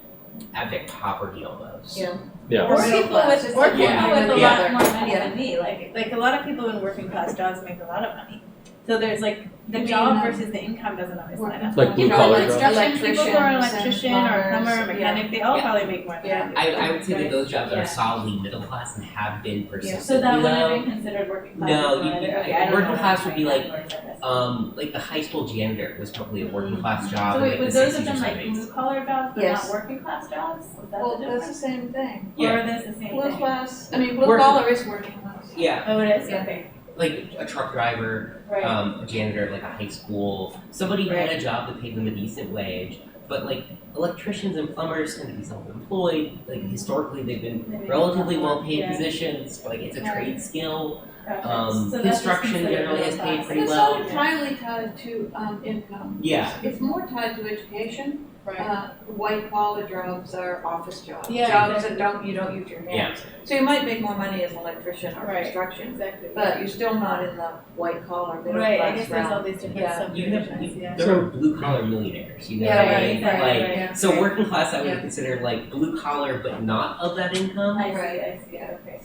abject poverty almost. Yeah. Yeah. Or Middle people class. with, It's or like people one with or a the lot other. more money Yeah. than me. Like a lot of people in working class jobs make a lot of money. So there's the You job mean, versus the income doesn't always line up. Like blue You know, collar like jobs? construction people who are an Electricians electrician and or a plumber or plumbers, mechanic, they all Yeah. probably make more than Yeah. I would say that those jobs Yeah. are solidly middle class and have been persistently So that wouldn't have low. been considered working class. No, before, you- okay, yeah, I don't working know class what would be my like, categories are. Like the high school janitor was probably a working class job So in wait, like would the those 60s have or been 70s. blue collar jobs, but Yes. not working class jobs? Is that Well, the that's the difference? same thing. Or Yeah. are they the same Blue thing? class, blue Working- collar is working class. Yeah, Oh, it is? Yeah. Okay. like a truck driver, Right. a janitor at like a high school, somebody who had Right. a job that paid them a decent wage. But like electricians and plumbers tend to be self-employed. Like historically, they've been Maybe relatively not. well-paid Yeah. positions. But, like it's a Right. trade skill. So that's Construction considered generally has middle paid pretty It's well. not entirely tied to income. Yeah. It's more tied to education. Right. White collar jobs are office jobs. Yeah, Jobs exactly. that you don't use your hands. So you might make more money as an electrician or Right. construction, Exactly. but you're still not in the white collar middle Right, I class guess there's all realm. these different Yeah. subdivisions, yeah. There are blue collar millionaires, you know Yeah, what I right, mean? right, Like, right. so working class I would Yeah. consider like blue collar but not of that income. I see, okay.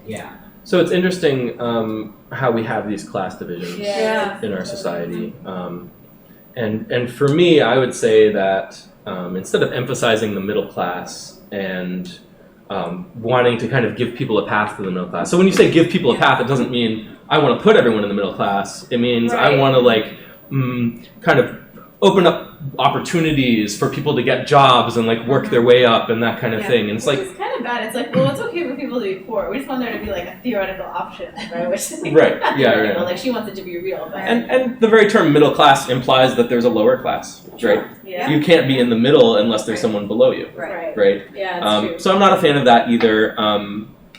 Yeah. So it's interesting how we have these class divisions Yeah. in our society. And for me, I would say that instead of emphasizing the middle class and wanting to kind of give people a path to the middle class. So when you say give people a path, it doesn't mean I want to put everyone in the middle class. It means I Right. want to like kind of open up opportunities for people to get jobs and like work their way up and that kind of Yeah. thing. And it's Which like, is kind of bad. It's like, well, it's okay for people to be poor. We just want there to be like a theoretical option, right? Which is like, Right, yeah, you right. know, like she wants it to be real, but and the very term middle class implies that there's a lower class, right? yeah, You can't be in the middle unless there's someone below you, Right. right? Yeah, that's true. So I'm not a fan of that either.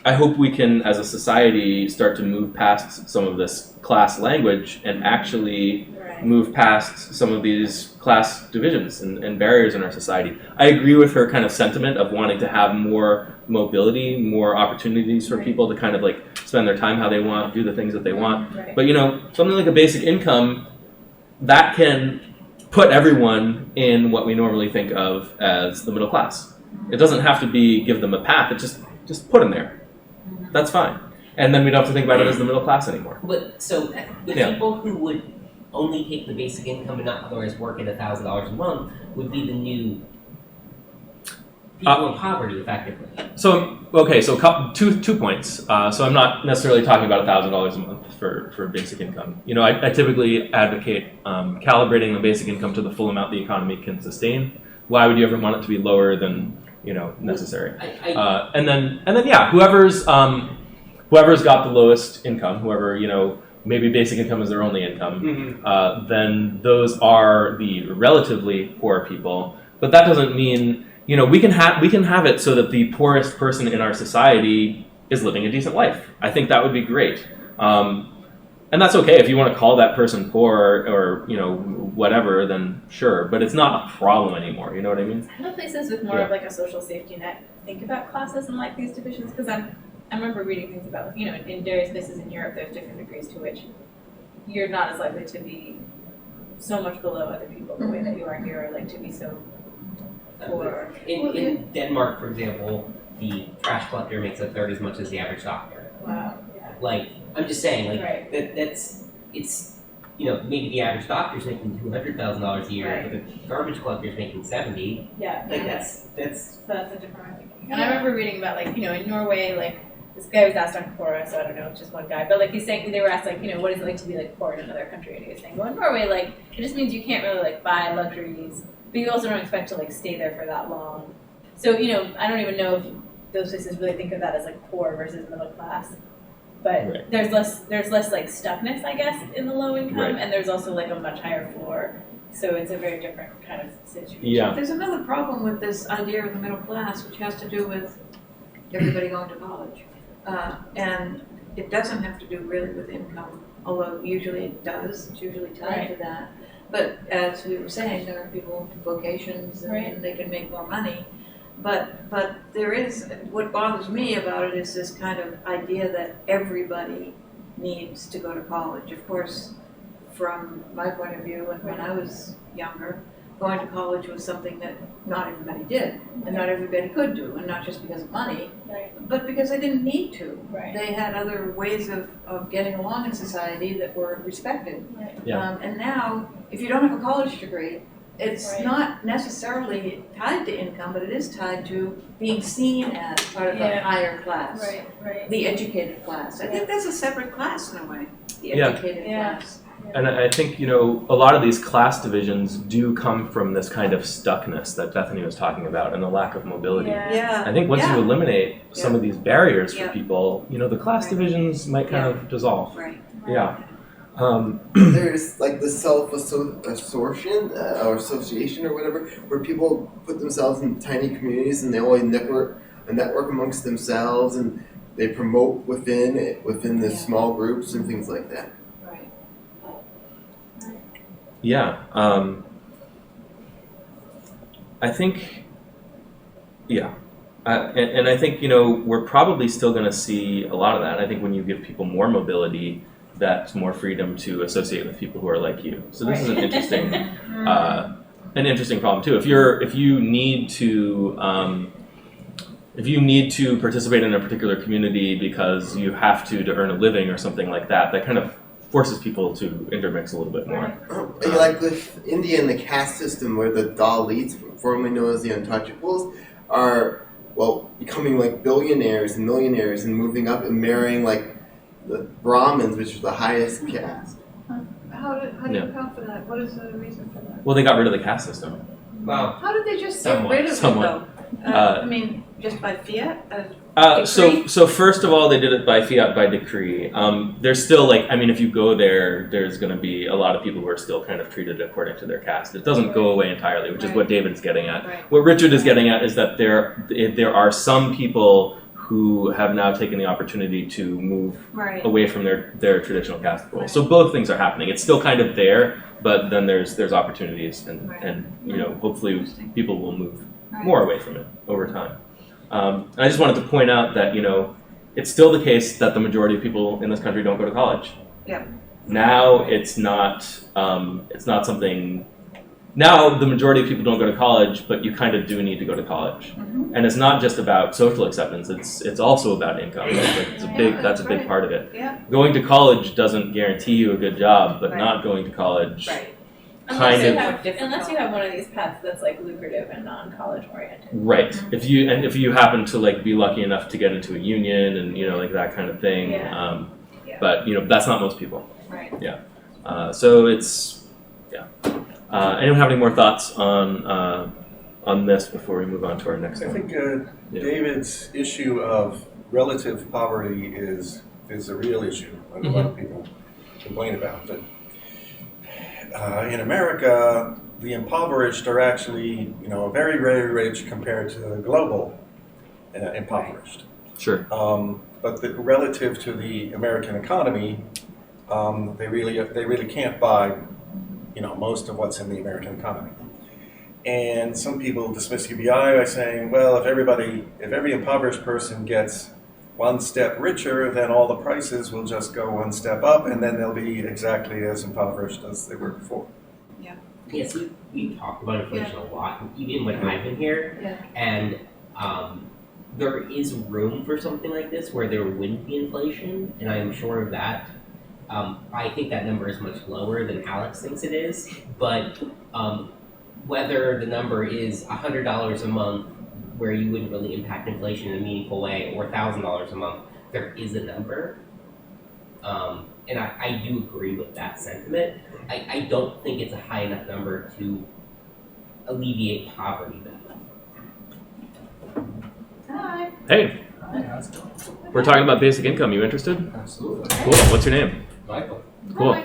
I hope we can, as a society, start to move past some of this class language and actually Right. move past some of these class divisions and barriers in our society. I agree with her kind of sentiment of wanting to have more mobility, more opportunities for Right. people to kind of like spend their time how they want, do the things that they want. Right. But you know, something like a basic income, that can put everyone in what we normally think of as the middle class. It doesn't have to be give them a path, it just put them there. That's fine. And then we don't have to think about it as the middle class anymore. But so the Yeah. people who would only take the basic income and not otherwise work at $1,000 a month would be the new people in poverty, effectively. So okay, so two points. So I'm not necessarily talking about $1,000 a month for basic income. You know, I typically advocate calibrating the basic income to the full amount the economy can sustain. Why would you ever want it to be lower than necessary? And then yeah, whoever's got the lowest income, whoever maybe basic income is their only income, then those are the relatively poor people. But that doesn't mean we can have it so that the poorest person in our society is living a decent life. I think that would be great. And that's okay if you want to call that person poor or whatever, then sure. But it's not a problem anymore. You know what I mean? I know places with more of like a social safety net think about classes and like these divisions because I remember reading things about in various places in Europe there's different degrees to which you're not as likely to be so much below other people the way that you are here, or like to be so poor. In Denmark, for example, the trash collector makes a third as much as the average doctor. Wow. Yeah. Like, I'm just saying, like Right. it's maybe the average doctor's making $200,000 a year, Right. but the garbage collector's making 70. Yeah. Like yeah. that's So that's a different way of thinking. And I remember reading about in Norway, like this guy was asked on Quora, so I don't know, it's just one guy, but like he's saying they were asked what is it like to be like poor in another country, and he was saying, well, in Norway, like it just means you can't really like buy luxuries, but you also don't expect to like stay there for that long. So I don't even know if those places really think of that as like poor versus middle class. But Right. there's less like stuckness, I guess, in the low income, Right. and there's also like a much higher floor. So it's a very different kind of situation. Yeah. There's another problem with this idea of the middle class, which has to do with everybody going to college. And it doesn't have to do really with income, although usually it does. It's usually tied to that. But as we were saying, there are people with vocations and Right. they can make more money. But there is, what bothers me about it is this kind of idea that everybody needs to go to college. Of course, from my point of view, and when I was younger, going to college was something that not everybody did, and not everybody could do, and not just because of money, Right. but because they didn't need to. Right. They had other ways of getting along in society that were respected. Right. Yeah. And now, if you don't have a college degree, it's Right. not necessarily tied to income, but it is tied to being seen as part of the Yeah. higher class, Right. Right. the educated class. I think that's a separate class in a way, the Yeah. educated Yeah. class. And I think, a lot of these class divisions do come from this kind of stuckness that Bethany was talking about and the lack of mobility. Yeah. I think once you eliminate some of these barriers for Yeah. people, the class Right. divisions might kind Yeah. of dissolve. Right. Yeah. There's like the self-assortion or association or whatever, where people put themselves in tiny communities and they only network amongst themselves, and they promote within the small groups and things like that. Right. Yeah. I think, yeah. And I think, we're probably still going to see a lot of that. I think when you give people more mobility, that's more freedom to associate with people who are like you. So this is an interesting problem too. If you need to participate in a particular community because you have to earn a living or something like that, that kind of forces people to intermix a little bit more. Like with India and the caste system, where the Dalits, formerly known as the Untouchables, are becoming like billionaires and millionaires and moving up and marrying like the Brahmins, which is the highest caste. How do you account for that? What is the reason for that? Well, they got rid of the caste system. Well, How did they just somewhat, get rid of it somewhat. though? I mean, just by fiat? So first of all, they did it by fiat, by decree. There's still if you go there, there's going to be a lot of people who are still kind of treated according to their caste. It doesn't go away entirely, which is what David's getting at. Right. What Richard is getting at is that there are some people who have now taken the opportunity to move away from their traditional caste role. So both things are happening. It's still kind of there, but then there's opportunities, and hopefully people will move more away from it over time. And I just wanted to point out that it's still the case that the majority of people in this country don't go to college. Yeah. Now it's not something. Now the majority of people don't go to college, but you kind of do need to go to college, and it's not just about social acceptance. It's also about income. That's a big part of it. Yeah. Going to college doesn't guarantee you a good job, but not going to college. Right. Unless you have one of these paths that's like lucrative and non-college oriented. Right. If you happen to be lucky enough to get into a union and that kind of thing. Yeah. But that's not most people. Right. Yeah. So it's anyone have any more thoughts on this before we move on to our next I one? think David's issue of relative poverty is a real issue, and a lot of people complain about it. In America, the impoverished are actually, very, very rich compared to the global impoverished. Sure. But relative to the American economy, they really can't buy, most of what's in the American economy. And some people dismiss UBI by saying, well, if every impoverished person gets one step richer, then all the prices will just go one step up, and then they'll be exactly as impoverished as they were before. Yes, we've talked about inflation a lot, even when I've been here, and there is room for something like this where there wouldn't be inflation, and I'm sure of that. I think that number is much lower than Alex thinks it is, but whether the number is $100 a month where you wouldn't really impact inflation in a meaningful way, or $1,000 a month, there is a number. And I do agree with that sentiment. I don't think it's a high enough number to alleviate poverty though. Hi. Hey, we're talking about basic income. You interested? Absolutely. Cool. What's your name? Michael. Cool.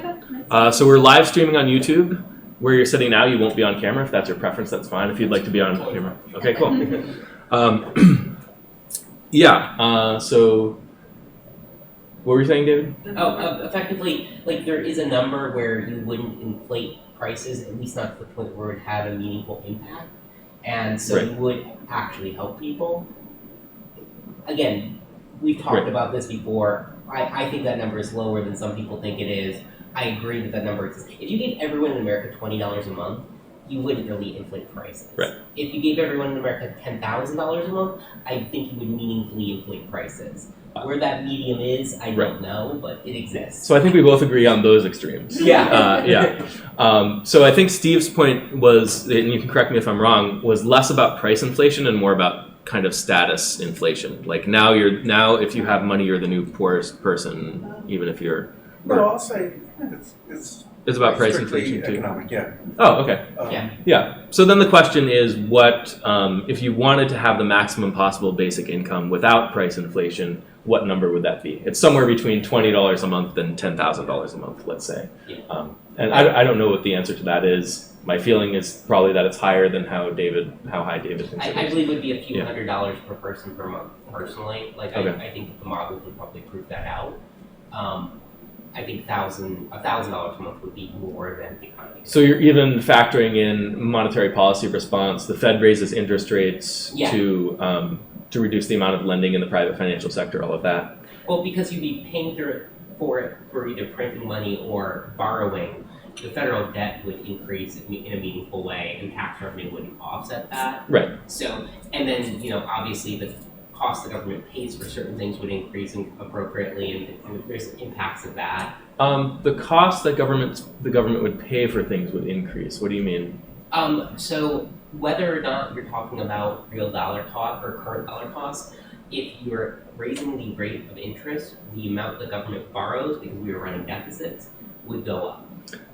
So we're live streaming on YouTube. Where you're sitting now, you won't be on camera. If that's your preference, that's fine. If you'd like to be on camera. Okay, cool. So what were you saying, David? Effectively, there is a number where you wouldn't inflate prices, at least not to the point where it would have a meaningful impact. And so you would actually help people. Again, we've talked about this before. I think that number is lower than some people think it is. I agree that number exists. If you gave everyone in America $20 a month, you wouldn't really inflate prices. Right. If you gave everyone in America $10,000 a month, I think you would meaningfully inflate prices. Where that medium is, I don't know, but it exists. So I think we both agree on those extremes. Yeah. So I think Steve's point was, and you can correct me if I'm wrong, was less about price inflation and more about kind of status inflation. Now if you have money, you're the new poorest person, even if you're. No, I'll say it's about price strictly inflation too. Economic, yeah. Oh, okay. Yeah. So then the question is, what if you wanted to have the maximum possible basic income without price inflation? what number would that be? It's somewhere between $20 a month and $10,000 a month, let's say. Yeah. And I don't know what the answer to that is. My feeling is probably that it's higher than how high David thinks it I is. believe it would be a few Yeah. $100s per person per month, personally. Like, Okay. I think the model would probably prove that out. I think $1,000 a month would be more than the economy. So you're even factoring in monetary policy response. The Fed raises interest rates Yeah. to reduce the amount of lending in the private financial sector, all of that. Well, because you'd be paying for it for either printing money or borrowing, the federal debt would increase in a meaningful way, and tax revenue would offset that. Right. So, and then, obviously the cost the government pays for certain things would increase appropriately, and there's impacts of that. The cost that the government would pay for things would increase. What do you mean? So whether or not you're talking about real dollar cost or current dollar cost, if you're raising the rate of interest, the amount the government borrows, because we were running deficits, would go up.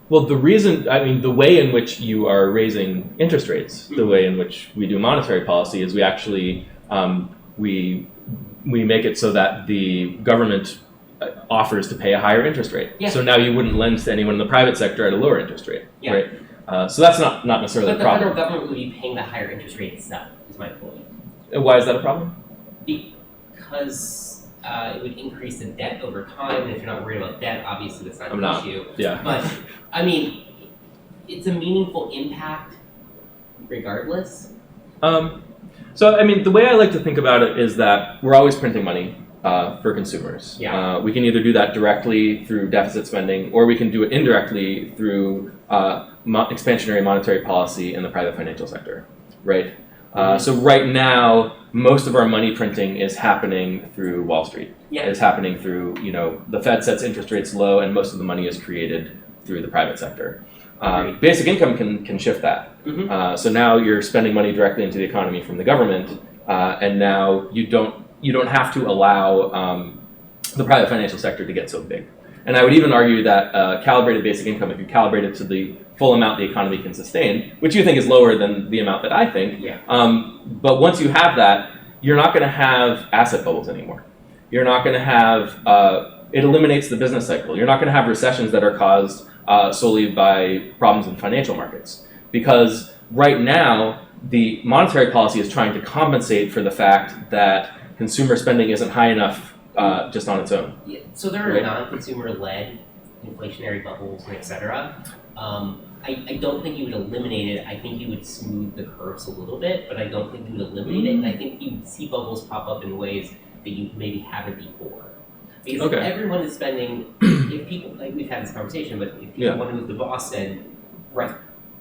Well, the way in which you are raising interest rates, the way in which we do monetary policy is we actually, we make it so that the government offers to pay a higher interest rate. Yeah. So now you wouldn't lend to anyone in the private sector at a lower interest rate, Yeah. right? So that's not necessarily But a the problem. federal government would be paying the higher interest rate itself, is my point. And why is that a problem? Because it would increase the debt over time, and if you're not worried about debt, obviously that's not I'm an not. issue. Yeah. But, it's a meaningful impact regardless. So, the way I like to think about it is that we're always printing money for consumers. Yeah. We can either do that directly through deficit spending, or we can do it indirectly through expansionary monetary policy in the private financial sector, right? So right now, most of our money printing is happening through Wall Street. Yeah. It's happening through, the Fed sets interest rates low, and most of the money is created through the private sector. Basic income can shift that. So now you're spending money directly into the economy from the government, and now you don't have to allow the private financial sector to get so big. And I would even argue that calibrated basic income, if you calibrate it to the full amount the economy can sustain, which you think is lower than the amount that I think, but once you have that, you're not going to have asset bubbles anymore. You're not going to have, it eliminates the business cycle. You're not going to have recessions that are caused solely by problems in financial markets. Because right now, the monetary policy is trying to compensate for the fact that consumer spending isn't high enough just on its own. Yeah. So there are Right. non-consumer-led inflationary bubbles and et cetera. I don't think you would eliminate it. I think you would smooth the curves a little bit, but I don't think you would eliminate it. And I think you would see bubbles pop up in ways that you maybe haven't before. Because if everyone is spending, if people, like we've had this conversation, but if people want to move to Boston, right,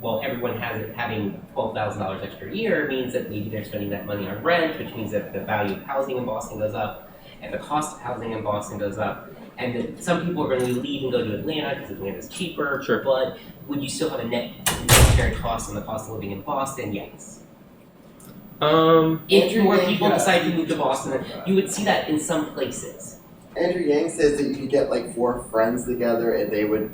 well, everyone having $12,000 extra a year means that maybe they're spending that money on rent, which means that the value of housing in Boston goes up, and the cost of housing in Boston goes up. And then some people are going to leave and go to Atlanta because Atlanta's cheaper. Sure. But would you still have a net inflationary cost on the cost of living in Boston? Yes. If more people decide to move to Boston, you would see that in some places. Andrew Yang says that you could get like 4 friends together and they would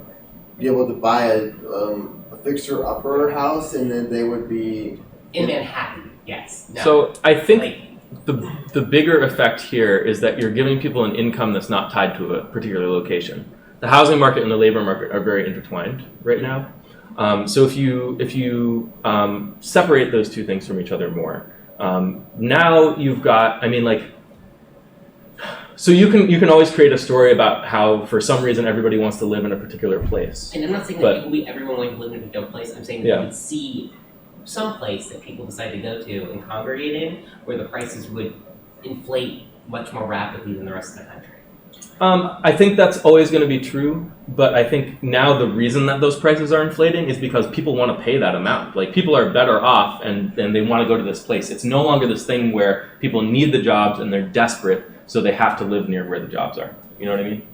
be able to buy a fixer-upper house, and then they would be In Manhattan, yes. No. So I think Like, the bigger effect here is that you're giving people an income that's not tied to a particular location. The housing market and the labor market are very intertwined right now. So if you separate those two things from each other more, now you've got, so you can always create a story about how for some reason everybody wants to live in a particular place. and I'm not saying that everyone will live in a particular place. I'm saying that you would see some place that people decide to go to and congregate in, where the prices would inflate much more rapidly than the rest of the country. I think that's always going to be true, but I think now the reason that those prices are inflating is because people want to pay that amount. Like, people are better off and they want to go to this place. It's no longer this thing where people need the jobs and they're desperate, so they have to live near where the jobs are. You know what I mean?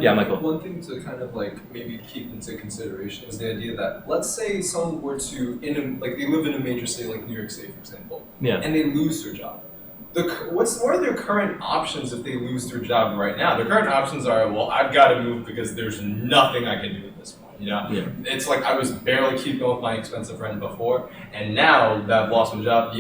Yeah, Michael. One thing to kind of maybe keep into consideration is the idea that, let's say someone were to, they live in a major city like New York City, for example, and they lose their job. What are their current options if they lose their job right now? Their current options are, well, I've got to move because there's nothing I can do at this point. It's like I was barely keeping up with my expensive rent before, and now that I've lost my job,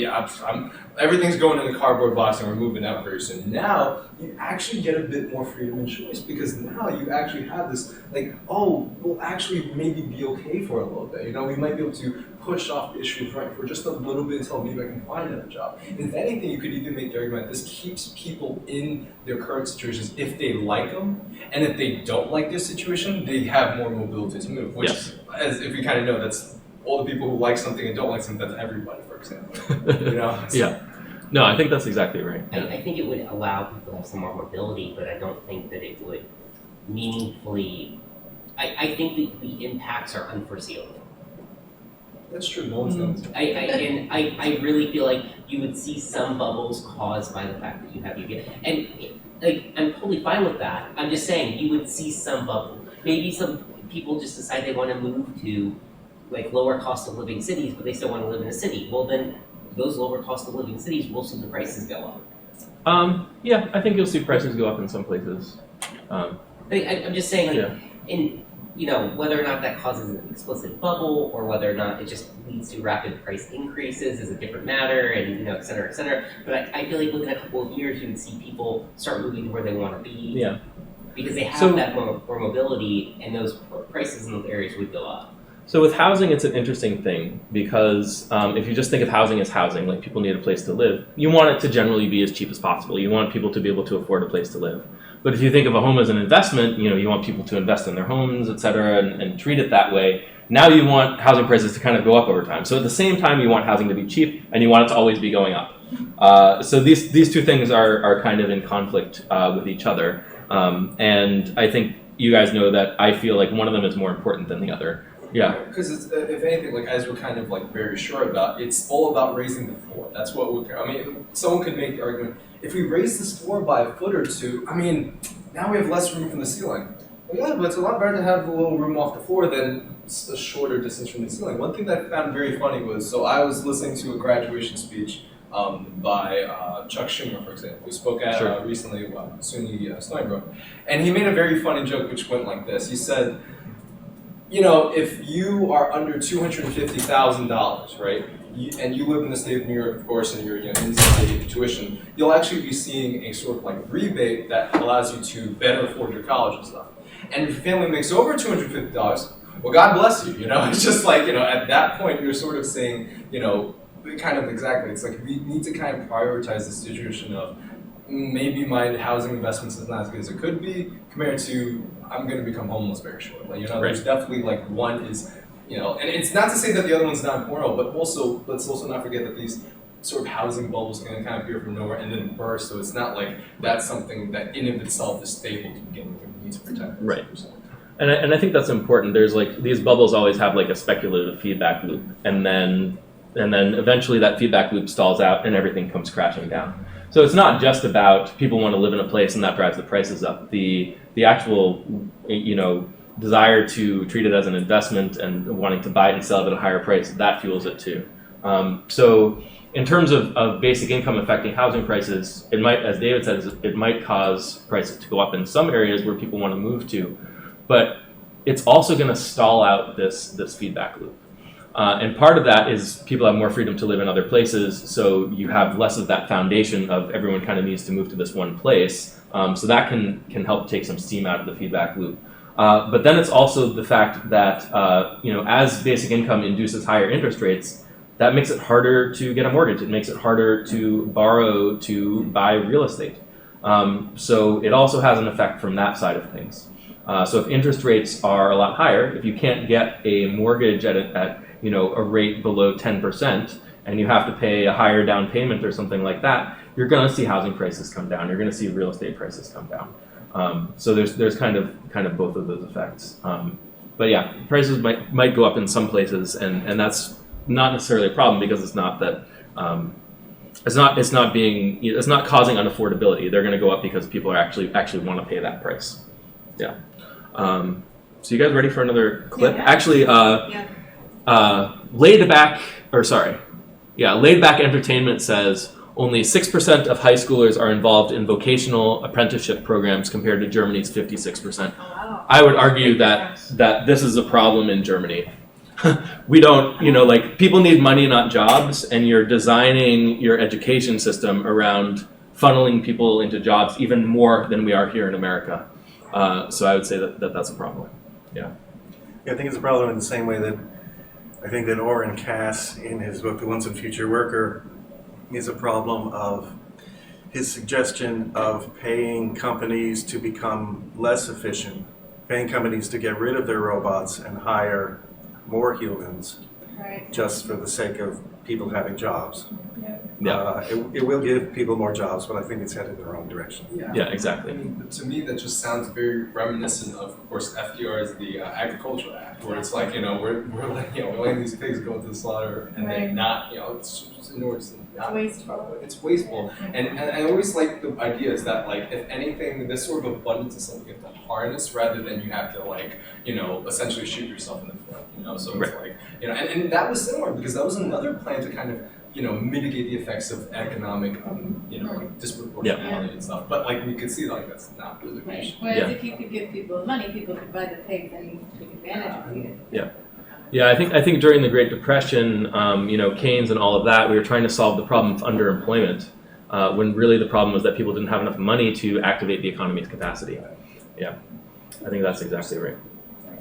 everything's going in a cardboard box and we're moving out very soon. Now, you actually get a bit more freedom and choice because now you actually have this, like, oh, we'll actually maybe be okay for a little bit. You know, we might be able to push off the issue right for just a little bit until maybe I can find another job. And if anything, you could even make the argument this keeps people in their current situations if they like them, and if they don't like their situation, they have more mobility to move. Which, as if we kind of know, that's all the people who like something and don't like something. That's everybody, for example. You know? Yeah. No, I think that's exactly right. I think it would allow people to have some more mobility, but I don't think that it would meaningfully. I think that the impacts are unforeseeable. That's true. No one's knows. I really feel like you would see some bubbles caused by the fact that you have and like I'm totally fine with that. I'm just saying you would see some bubble. Maybe some people just decide they want to move to like lower cost of living cities, but they still want to live in a city. Well, then those lower cost of living cities will see the prices go up. Yeah, I think you'll see prices go up in some places. I'm just saying, like, in you know, whether or not that causes an explicit bubble or whether or not it just leads to rapid price increases is a different matter, and you know, et cetera, et cetera. But I feel like within a couple of years, you would see people start moving to where they want to be. Yeah. Because they have that more mobility, and those prices in those areas would go up. So with housing, it's an interesting thing because if you just think of housing as housing, like people need a place to live, you want it to generally be as cheap as possible. You want people to be able to afford a place to live. But if you think of a home as an investment, you know, you want people to invest in their homes, et cetera, and treat it that way. Now you want housing prices to kind of go up over time. So at the same time, you want housing to be cheap and you want it to always be going up. So these two things are kind of in conflict with each other. And I think you guys know that I feel like one of them is more important than the other. Yeah. Because if anything, like as we're kind of like very sure about, it's all about raising the floor. That's what someone could make the argument, if we raise this floor by a foot or two, I mean, now we have less room from the ceiling. Well, yeah, but it's a lot better to have a little room off the floor than a shorter distance from the ceiling. One thing that I found very funny was, so I was listening to a graduation speech by Chuck Schumer, for example, who spoke at recently SUNY Stony Brook, and he made a very funny joke which went like this. He said, you know, if you are under $250,000, right, and you live in the state of New York, of course, and you're in state tuition, you'll actually be seeing a sort of like rebate that allows you to better afford your college and stuff. And if your family makes over $250, well, God bless you. You know, it's just like, you know, at that point, you're sort of saying, you know, kind of exactly. It's like we need to kind of prioritize the situation of maybe my housing investments is not as good as it could be compared to I'm going to become homeless very shortly. You know, there's definitely like one is, you know, and it's not to say that the other one's not important, but also let's also not forget that these sort of housing bubbles can kind of appear from nowhere and then burst. So it's not like that's something that in of itself is stable to begin with. We need to protect it. Right. And I think that's important. There's like these bubbles always have like a speculative feedback loop, and then eventually that feedback loop stalls out and everything comes crashing down. So it's not just about people want to live in a place and that drives the prices up. The actual, you know, desire to treat it as an investment and wanting to buy it and sell it at a higher price, that fuels it too. So in terms of basic income affecting housing prices, it might, as David said, it might cause prices to go up in some areas where people want to move to, but it's also going to stall out this feedback loop. And part of that is people have more freedom to live in other places, so you have less of that foundation of everyone kind of needs to move to this one place. So that can help take some steam out of the feedback loop. But then it's also the fact that you know, as basic income induces higher interest rates, that makes it harder to get a mortgage. It makes it harder to borrow to buy real estate. So it also has an effect from that side of things. So if interest rates are a lot higher, if you can't get a mortgage at you know, a rate below 10%, and you have to pay a higher down payment or something like that, you're going to see housing prices come down. You're going to see real estate prices come down. So there's kind of both of those effects. But yeah, prices might go up in some places, and that's not necessarily a problem because it's not that it's not causing unaffordability. They're going to go up because people are actually want to pay that price. Yeah. So you guys ready for another clip? Yeah. Actually, Laid Back Entertainment says only 6% of high schoolers are involved in vocational apprenticeship programs compared to Germany's 56%. Oh, wow. I would argue that this is a problem in Germany. we don't, like people need money, not jobs, and you're designing your education system around funneling people into jobs even more than we are here in America. So I would say that that's a problem. Yeah, I think it's a problem in the same way that I think that Orrin Cass, in his book, The Once and Future Worker, is a problem of his suggestion of paying companies to become less efficient, paying companies to get rid of their robots and hire more humans Right. just for the sake of people having jobs. yeah, It will give people more jobs, but I think it's headed in the wrong direction. yeah, exactly. I mean, to me, that just sounds very reminiscent of course, FDR's the Agricultural Act, where it's like, we're letting these pigs go into the slaughter and Right. then not, it's just enormous. It's wasteful. It's wasteful, and I always like the idea is that like if anything, this sort of abundance is something you have to harness rather than you have to essentially shoot yourself in the foot. So it's like and that was similar because that was another plan to kind of mitigate the effects of economic disproportionality and stuff. But like we could see like that's not really the Right. case. Whereas if you could give people money, people could buy the pigs and take advantage of you. Yeah, I think during the Great Depression, Keynes and all of that, we were trying to solve the problem of underemployment, when really the problem was that people didn't have enough money to activate the economy's capacity. Yeah, I think that's exactly right.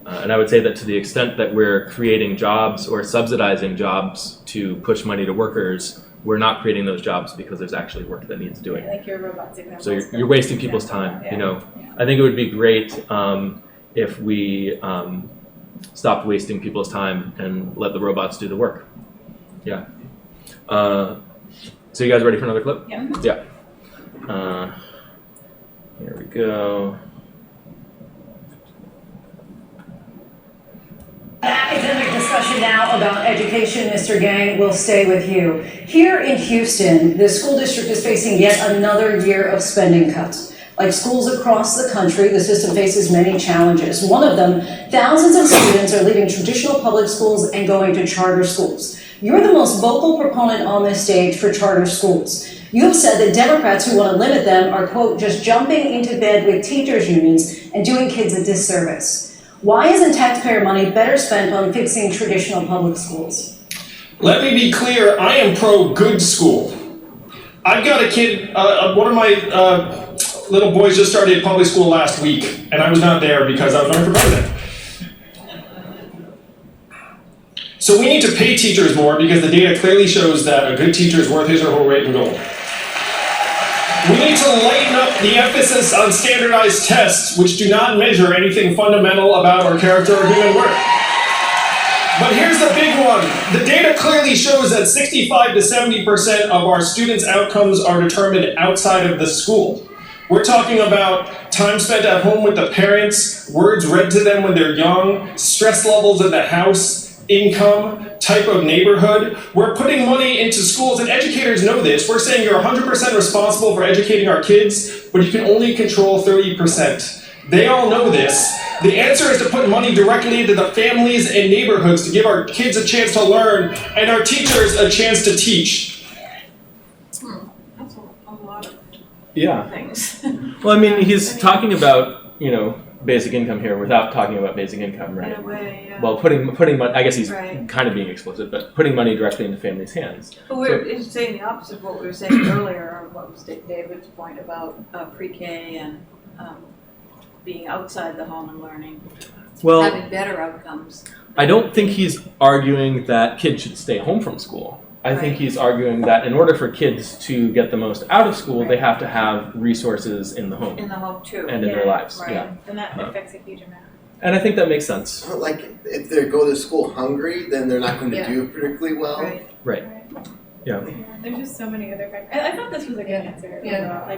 And I would say that to the extent that we're creating jobs or subsidizing jobs to push money to workers, we're not creating those jobs because there's actually work that needs doing. Like your robots example. So you're wasting people's time. I think it would be great if we stopped wasting people's time and let the robots do the work. Yeah. So you guys ready for another clip? Yeah. Yeah. Here we go. Academic discussion now about education. Mr. Gang, will stay with you. Here in Houston, the school district is facing yet another year of spending cuts. Like schools across the country, the system faces many challenges. One of them, thousands of students are leaving traditional public schools and going to charter schools. You're the most vocal proponent on this stage for charter schools. You have said that Democrats who want to limit them are, quote, just jumping into bed with teachers' unions and doing kids a disservice. Why isn't taxpayer money better spent on fixing traditional public schools? Let me be clear, I am pro-good school. I've got a kid, one of my little boys just started public school last week, and I was not there because I was running for president. So we need to pay teachers more because the data clearly shows that a good teacher is worth his or her weight in gold. We need to lighten up the emphasis on standardized tests, which do not measure anything fundamental about our character or human worth. But here's the big one. The data clearly shows that 65 to 70% of our students' outcomes are determined outside of the school. We're talking about time spent at home with the parents, words read to them when they're young, stress levels in the house, income, type of neighborhood. We're putting money into schools, and educators know this. We're saying you're 100% responsible for educating our kids, but you can only control 30%. They all know this. The answer is to put money directly into the families and neighborhoods to give our kids a chance to learn and our teachers a chance to teach. That's a lot of Yeah. things. Well, I mean, he's talking about, basic income here without talking about basic income, right? In a way, yeah. Well, putting money, I guess he's Right. kind of being explicit, but putting money directly into families' hands. But we're saying the opposite of what we were saying earlier, or what was David's point about pre-K and being outside the home and learning, Well, having better outcomes. I don't think he's arguing that kids should stay home from school. I think he's arguing that in order for kids to get the most out of school, they have to have resources in the home In the home too. and in their lives. right. Yeah. And that affects a huge amount. And I think that makes sense. Like if they go to school hungry, then they're not going to Yeah. do particularly well. Right. Right. Yeah. There's just so many other factors. I thought this was a good answer. Yeah. Overall.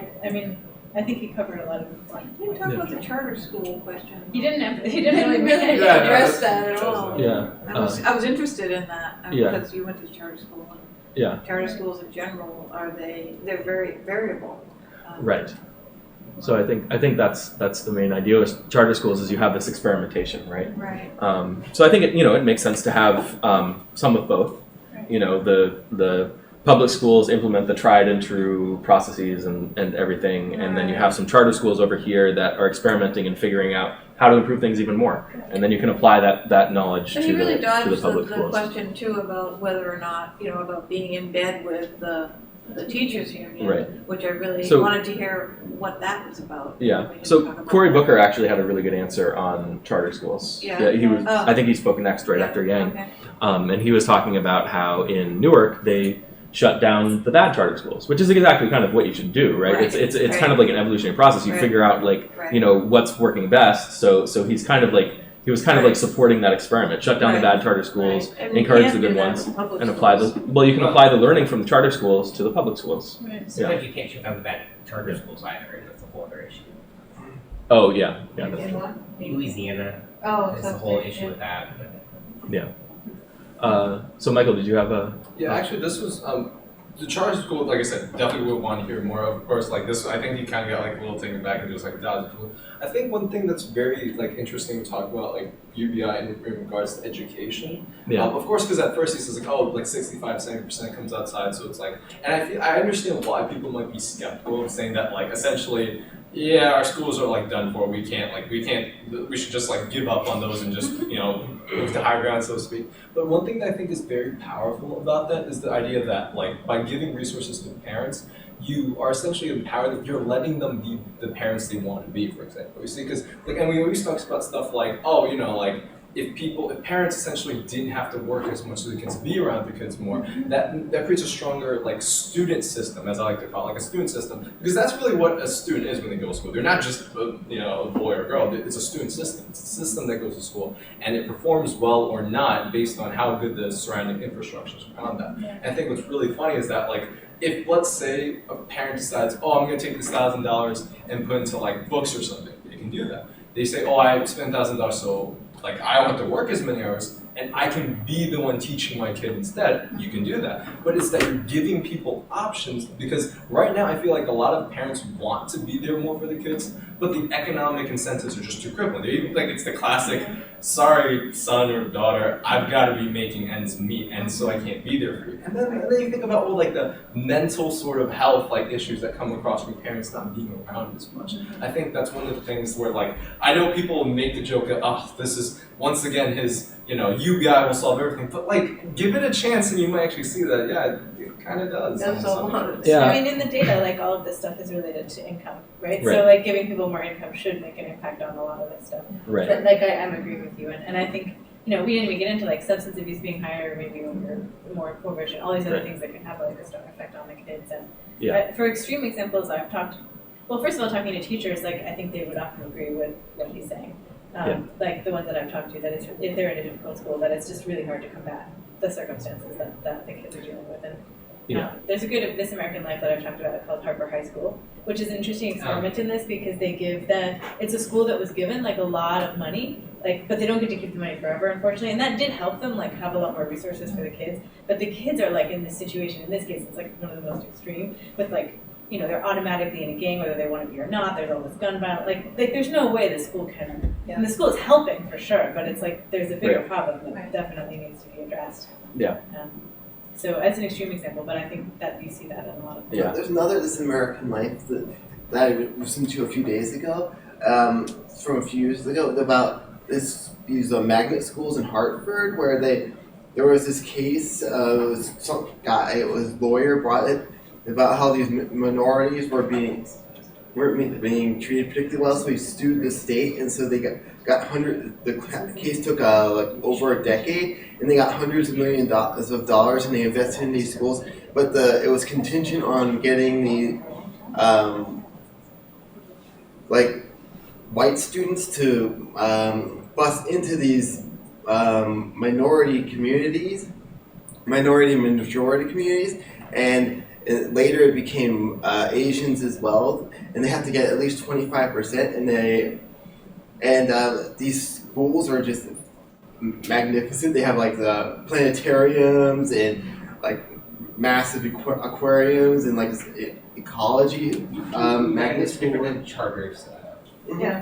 I think he covered a lot of the point. We didn't talk about the charter school question. He didn't really Yeah, address that at all. Yeah. I was interested in that Yeah. because you went to charter school. And Yeah. charter schools in general, they're very variable. Right. So I think that's the main idea with charter schools is you have this experimentation, right? Right. So I think it makes sense to have some of both. The public schools implement the tried and true processes and everything, and then you have some charter schools over here that are experimenting and figuring out how to improve things even more, and then you can apply that knowledge And to he really the dodged public the schools. question too about whether or not, about being in bed with the teachers union, Right. which I really So- wanted to hear what that was about. Yeah. We didn't So talk about Cory that. Booker actually had a really good answer on charter schools. Yeah. he was. Oh. I think he spoke next right Yeah, after Yang, okay. and he was talking about how in Newark they shut down the bad charter schools, which is exactly kind of what you should do, right? Right, It's right. kind of like an evolutionary process. You Right. figure out like Right. what's working best. So he's kind of like he was kind of like supporting that experiment. Shut down the Right. bad charter schools, Right. And you encourage can't the do good that ones, with public and apply schools. you can apply the learning from the charter schools to the public schools. Right. Sometimes you can't shut down the bad charter schools either, and that's a whole other issue. Oh yeah, that's In true. what? Louisiana Oh, is the whole issue with that. So Michael, did you have a? Yeah, actually, this was the charter school. Like I said, definitely would want to hear more of. Of course, like this, I think he kind of got like a little taken back and just like that was cool. I think one thing that's very like interesting to talk about like UBI in regards to education. Yeah. Of course, because at first he says like, oh, like 65-70% comes outside, so it's like, and I understand why people might be skeptical of saying that like essentially. Yeah, our schools are like done for. We should just like give up on those and just, move to higher ground, so to speak. But one thing that I think is very powerful about that is the idea that like by giving resources to parents, you are essentially empowered that you're letting them be the parents they want to be, for example. You see, because like, and we always talk about stuff like, like if parents essentially didn't have to work as much so they can be around the kids more, that creates a stronger like student system, as I like to call it, like a student system, because that's really what a student is when they go to school. They're not just a boy or girl. It's a student system. It's a system that goes to school, and it performs well or not based on how good the surrounding infrastructure is around that. Yeah. And I think what's really funny is that like if let's say a parent decides, oh, I'm going to take this $1,000 and put into like books or something, they can do that. They say, oh, I spent $1,000, so like I don't have to work as many hours and I can be the one teaching my kid instead. You can do that. But it's that you're giving people options, because right now I feel like a lot of parents want to be there more for the kids, but the economic incentives are just too crippling. They're even, like it's the classic, sorry son or daughter, I've got to be making ends meet, and so I can't be there for you. And then you think about all like the mental sort of health like issues that come across from parents not being around as much. I think that's one of the things where like I know people make the joke of, oh, this is once again his UBI will solve everything, but like give it a chance and you might actually see that it kind of does. That's a lot. Yeah. I mean, in the data, like all of this stuff is related to income, right? Right. So like giving people more income should make an impact on a lot of this stuff. Right. But like I'm agreeing with you, and I think we didn't even get into like substance abuse being higher, maybe when you're more impoverished, all these other Right. things that can have like a strong effect on the kids. And Yeah. for extreme examples, I've talked. Well, first of all, talking to teachers, like I think they would often agree with what he's saying. Like the ones that I've talked to, that if they're in a difficult school, that it's just really hard to combat the circumstances that the kids are dealing with. And there's a good This American Life that I've talked about called Harper High School, which is an interesting experiment in this because they give it's a school that was given like a lot of money, but they don't get to keep the money forever, unfortunately. And that did help them like have a lot more resources for the kids. But the kids are like in this situation. In this case, it's like one of the most extreme with like. They're automatically in a gang whether they want to be or not. There's all this gun violence. Like there's no way the school can. Yeah. And the school is helping for sure, but it's like there's a bigger Right. problem that Right. definitely needs to be addressed. Yeah. So that's an extreme example, but I think that you see that in a lot of places. Yeah. There's another This American Life that I listened to a few days ago, from a few years ago, about these magnet schools in Hartford where there was this case of some guy, it was lawyer brought it about how these minorities weren't being treated particularly well, so he sued the state, and so they got hundreds. The case took over a decade, and they got hundreds of millions of dollars, and they invested in these schools. But it was contingent on getting the white students to bust into these minority and majority communities, and later it became Asians as well, and they have to get at least 25%, and these schools are just magnificent. They have like the planetariums and like massive aquariums and like ecology magnet Magnets different schools. than charters. Yeah.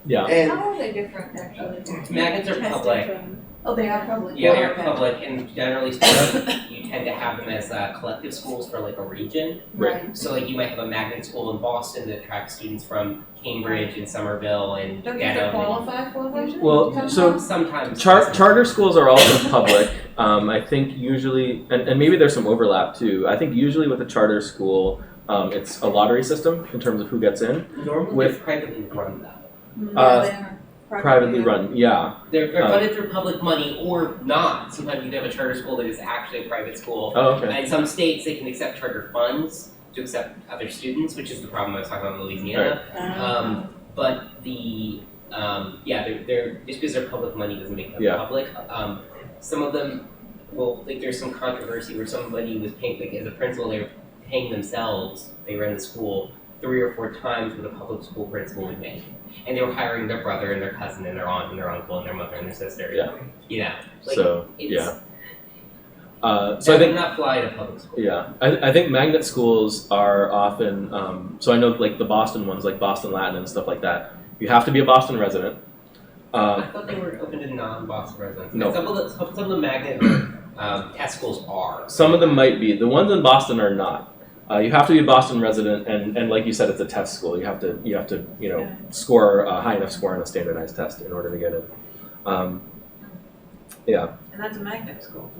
Yeah. And How are they different actually? Magnets are Tested public. from- Oh, they are public? Yeah, they're Okay. public, and generally speaking, you tend to have them as collective schools for like a region. Right. So like you might have a magnet school in Boston that attracts students from Cambridge and Somerville and Don't you have to Dedham. qualify for them? Well, so Sometimes. charter schools are also public. I think usually, and maybe there's some overlap too. I think usually with a charter school, it's a lottery system in terms of who gets in. Normally with- they're privately run though. Yeah, they are. Privately run, yeah. They're funded through public money or not. Sometimes you can have a charter school that is actually a private school. Oh, okay. In some states, they can accept charter funds to accept other students, which is the problem I was talking about in Louisiana. But the they're just because they're public money doesn't make them public. Some of them there's some controversy where somebody was paying, like as a principal, they were paying themselves. They ran the school 3 or 4 times what a public school principal would make. And they were hiring their brother and their cousin and their aunt and their uncle and their mother and their sister. Yeah. You know. Like, So it's, yeah. So So I think not fly to public school. yeah, I think magnet schools are often. So I know like the Boston ones, like Boston Latin and stuff like that. You have to be a Boston resident. I thought they were open to non-Boston residents. No. Some of the magnet test schools are. Some of them might be. The ones in Boston are not. You have to be a Boston resident, and like you said, it's a test school. You have to score a high enough score on a standardized test in order to get in. Yeah, And that's a magnet school.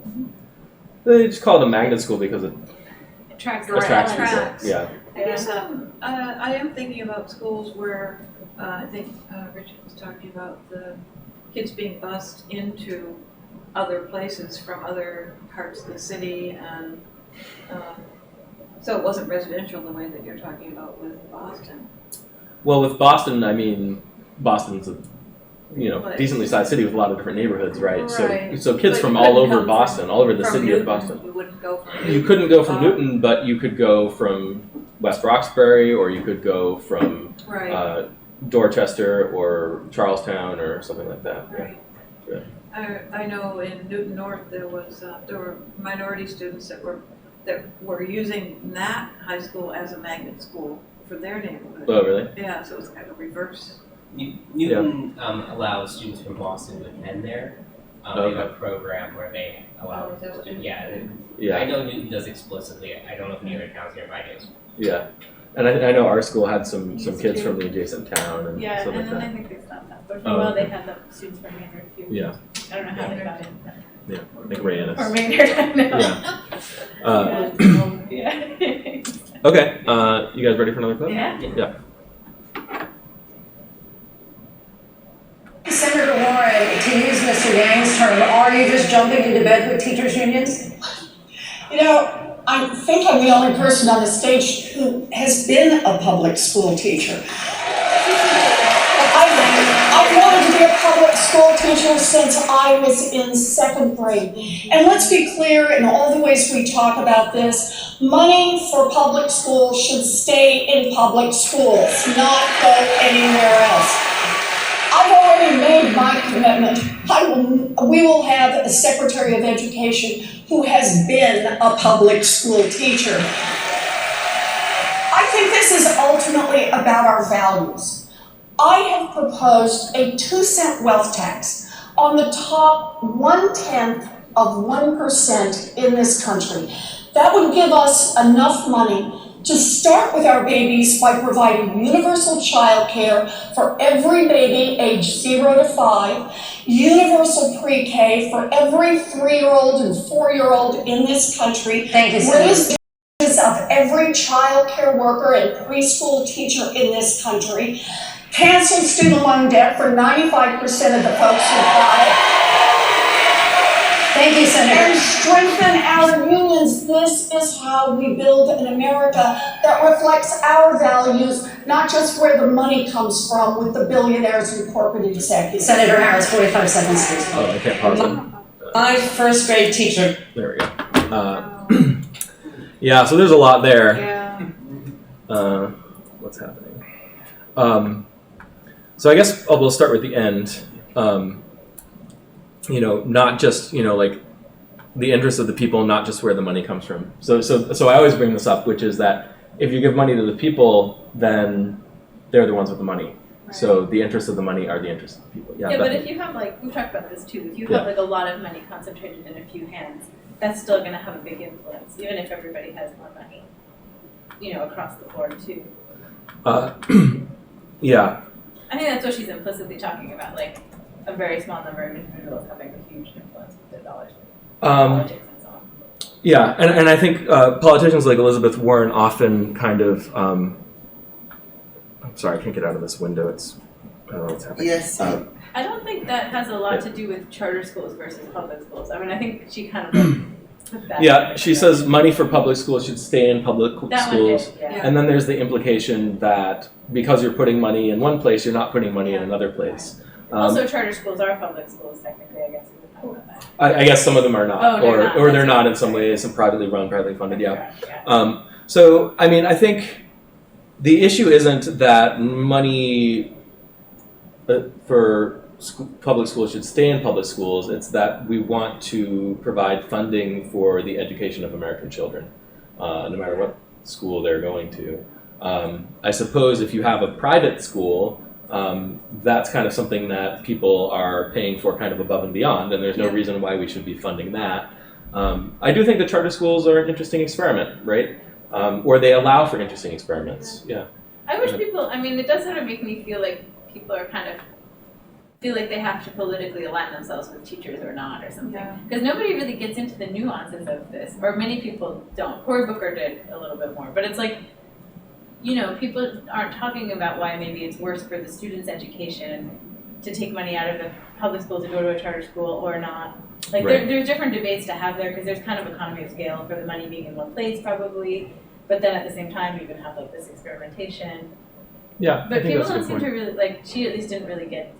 they just call it a magnet school because it Attracts attracts Attracts. people. Yeah, I guess I am thinking about schools where I think Richard was talking about the kids being bused into other places from other parts of the city, and so it wasn't residential the way that you're talking about with Boston. Well, with Boston, I mean, Boston's a But- decently sized city with a lot of different neighborhoods, right? Right. So kids But from you all couldn't over come Boston, all over the From city Newton, of Boston. you wouldn't go from You Newton couldn't go from to Newton, but you could go from West Roxbury, or you could go from Right. Dorchester or Charlestown or something like that. Yeah. Right. Yeah. I know in Newton North there were minority students that were using that high school as a magnet school for their neighborhood. Oh, really? Yeah, so it's kind of reverse. Newton allows students from Boston to attend there. They have a program where they allow. Oh, is that what they- Yeah. I know Newton does explicitly. I don't know if any other towns nearby do. Yeah. And I know our school had some kids from the adjacent town and Yeah, stuff and like then I that. think they stopped that. But for a while they had the students from Maynard too. Yeah. I don't know how they got in. Yeah. Like Rayanis. Or Maynard, I know. Yeah. Yeah. Okay. You guys ready for another clip? Yeah. Yeah. Senator Warren, to use Mr. Yang's term, are you just jumping into bed with teachers' unions? You know, I think I'm the only person on the stage who has been a public school teacher. I wanted to be a public school teacher since I was in 2nd grade. And let's be clear in all the ways we talk about this, money for public schools should stay in public schools, not go anywhere else. I've already made my commitment. We will have a Secretary of Education who has been a public school teacher. I think this is ultimately about our values. I have proposed a 2-cent wealth tax on the top 1/10 of 1% in this country. That would give us enough money to start with our babies by providing universal child care for every baby aged 0 to 5, universal pre-K for every 3-year-old and 4-year-old in this country. Thank you, Senator. Raise the wages of every child care worker and preschool teacher in this country. Cancel student loan debt for 95% of the folks who got it. Thank you, Senator. And strengthen our unions. This is how we build an America that reflects our values, not just where the money comes from with the billionaires and corporate executives. Senator Harris, 45 seconds, please. Oh, I can't pause it. My 1st grade teacher. There we go. Yeah, so there's a lot there. Yeah. What's happening? So I guess we'll start with the end. Not just, like the interests of the people, not just where the money comes from. So I always bring this up, which is that if you give money to the people, then they're the ones with the money. So the interests of the money are the interests of the people. Yeah, Yeah, but Bethany. if you have like, we've talked about this too, if you Yeah. have like a lot of money concentrated in a few hands, that's still gonna have a big influence, even if everybody has more money, across the board too. Yeah. I think that's what she's implicitly talking about, like a very small number of individuals having a huge influence with their dollars, politics and so on. Yeah, and I think politicians like Elizabeth Warren often kind of, I'm sorry, I can't get out of this window, I don't know what's happening. Yes. I don't think that has a lot to do with charter schools versus public schools. I mean, I think she kind of like put that. Yeah, she says money for public schools should stay in public That one schools. did, yeah. And then there's the implication that because you're putting money in one place, you're not putting money in another place. Also, charter schools are public schools technically, I guess we could talk about that. I guess some of them are not, Oh, they're not. or they're That's not right. in some ways, some privately run, privately funded, yeah. Yeah. So, I mean, I think the issue isn't that money for public schools should stay in public schools, it's that we want to provide funding for the education of American children, no matter what school they're going to. I suppose if you have a private school, that's kind of something that people are paying for kind of above and beyond, and there's no reason why we should be funding that. I do think the charter schools are an interesting experiment, right? Or they allow for interesting experiments, yeah. I wish people, I mean, it does sort of make me feel like people are kind of, feel like they have to politically align themselves with teachers or not or something. Because nobody really gets into the nuances of this, or many people don't. Cory Booker did a little bit more, but it's like, people aren't talking about why maybe it's worse for the student's education to take money out of the public school to go to a charter school or not. Like, Right. there's different debates to have there, because there's kind of economy of scale for the money being in one place probably, but then at the same time you can have like this experimentation. Yeah, I But think people that's a don't good seem point. to really, like, she at least didn't really get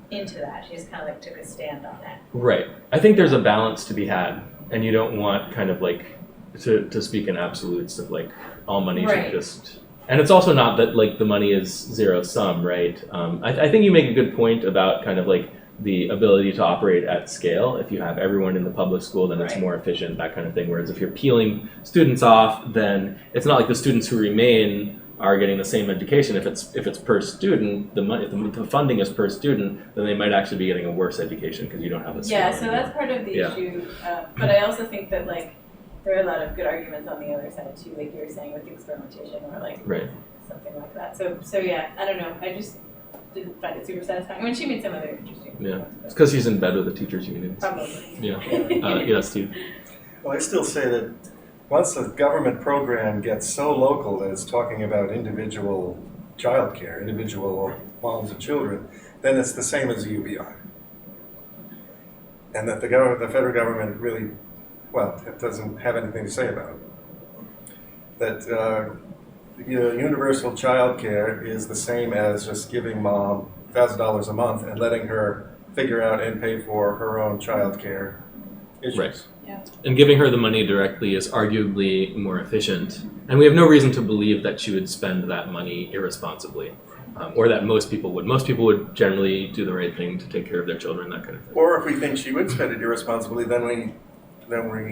into that. She just kind of like took a stand on it. Right. I think there's a balance to be had, and you don't want kind of like to speak in absolutes of like all money Right. should just. And it's also not that like the money is zero sum, right? I think you make a good point about kind of like the ability to operate at scale. If you have everyone in the public school, then it's Right. more efficient, that kind of thing. Whereas if you're peeling students off, then it's not like the students who remain are getting the same education. If it's per student, if the funding is per student, then they might actually be getting a worse education because you don't have the scale. Yeah, so anymore. that's part of the Yeah. issue. But I also think that like there are a lot of good arguments on the other side too, like you were saying with experimentation or like Right. something like that. So yeah, I don't know. I just didn't find it super satisfying. I mean, she made some other interesting Yeah, points, it's because he's in bed with the teachers' unions. Probably. Yeah. Yeah, Steve. Well, I still say that once a government program gets so local that it's talking about individual childcare, individual moms and children, then it's the same as a UBI. And that the federal government really, well, it doesn't have anything to say about it. That universal childcare is the same as just giving mom $1,000 a month and letting her figure out and pay for her own childcare issues. Right. And giving her the money directly is arguably more efficient. And we have no reason to believe that she would spend that money irresponsibly, or that most people would. Most people would generally do the right thing to take care of their children, that kind of thing. Or if we think she would spend it irresponsibly, then we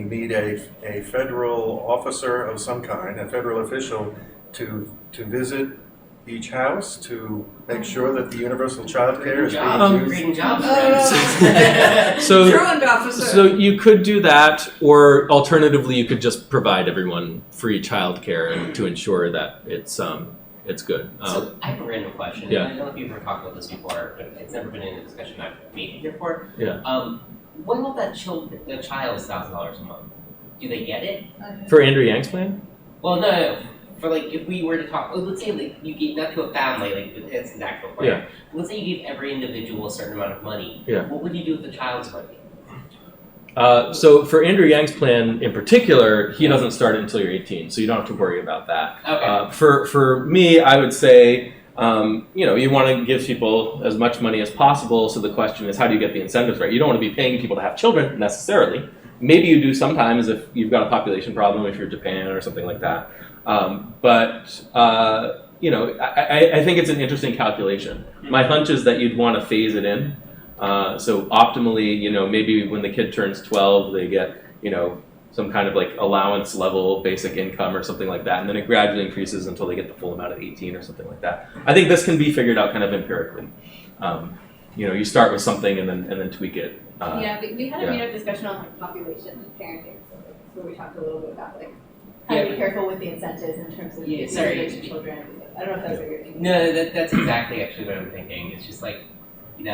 need a federal officer of some kind, a federal official, to visit each house to make sure that the universal child care is being used. Truant officer. So you could do that, or alternatively, you could just provide everyone free childcare to ensure that it's good. So I have a random question. Yeah. I don't know if you've ever talked about this before, but it's never been in a discussion I've made here before. Yeah. What about the child is $1,000 a month? Do they get it? For Andrew Yang's plan? Well, no. For like, if we were to talk, let's say like you gave that to a family, like it's an actual plan. Yeah. Let's say you gave every individual a certain amount of money. Yeah. What would you do with the child's money? So for Andrew Yang's plan in particular, he doesn't start until you're 18, so you don't have to worry about that. Okay. For me, I would say, you want to give people as much money as possible. So the question is, how do you get the incentives right? You don't want to be paying people to have children necessarily. Maybe you do sometimes if you've got a population problem, if you're Japan or something like that. I think it's an interesting calculation. My hunch is that you'd want to phase it in. So optimally, maybe when the kid turns 12, they get, some kind of like allowance level basic income or something like that, and then it gradually increases until they get the full amount at 18 or something like that. I think this can be figured out kind of empirically. You start with something and then tweak it. We had a meetup discussion on like population and parenting, where we talked a little bit about like how to be careful with the incentives in terms of children. I don't know if that's what you're thinking. No, that's exactly actually what I'm thinking. It's just like, in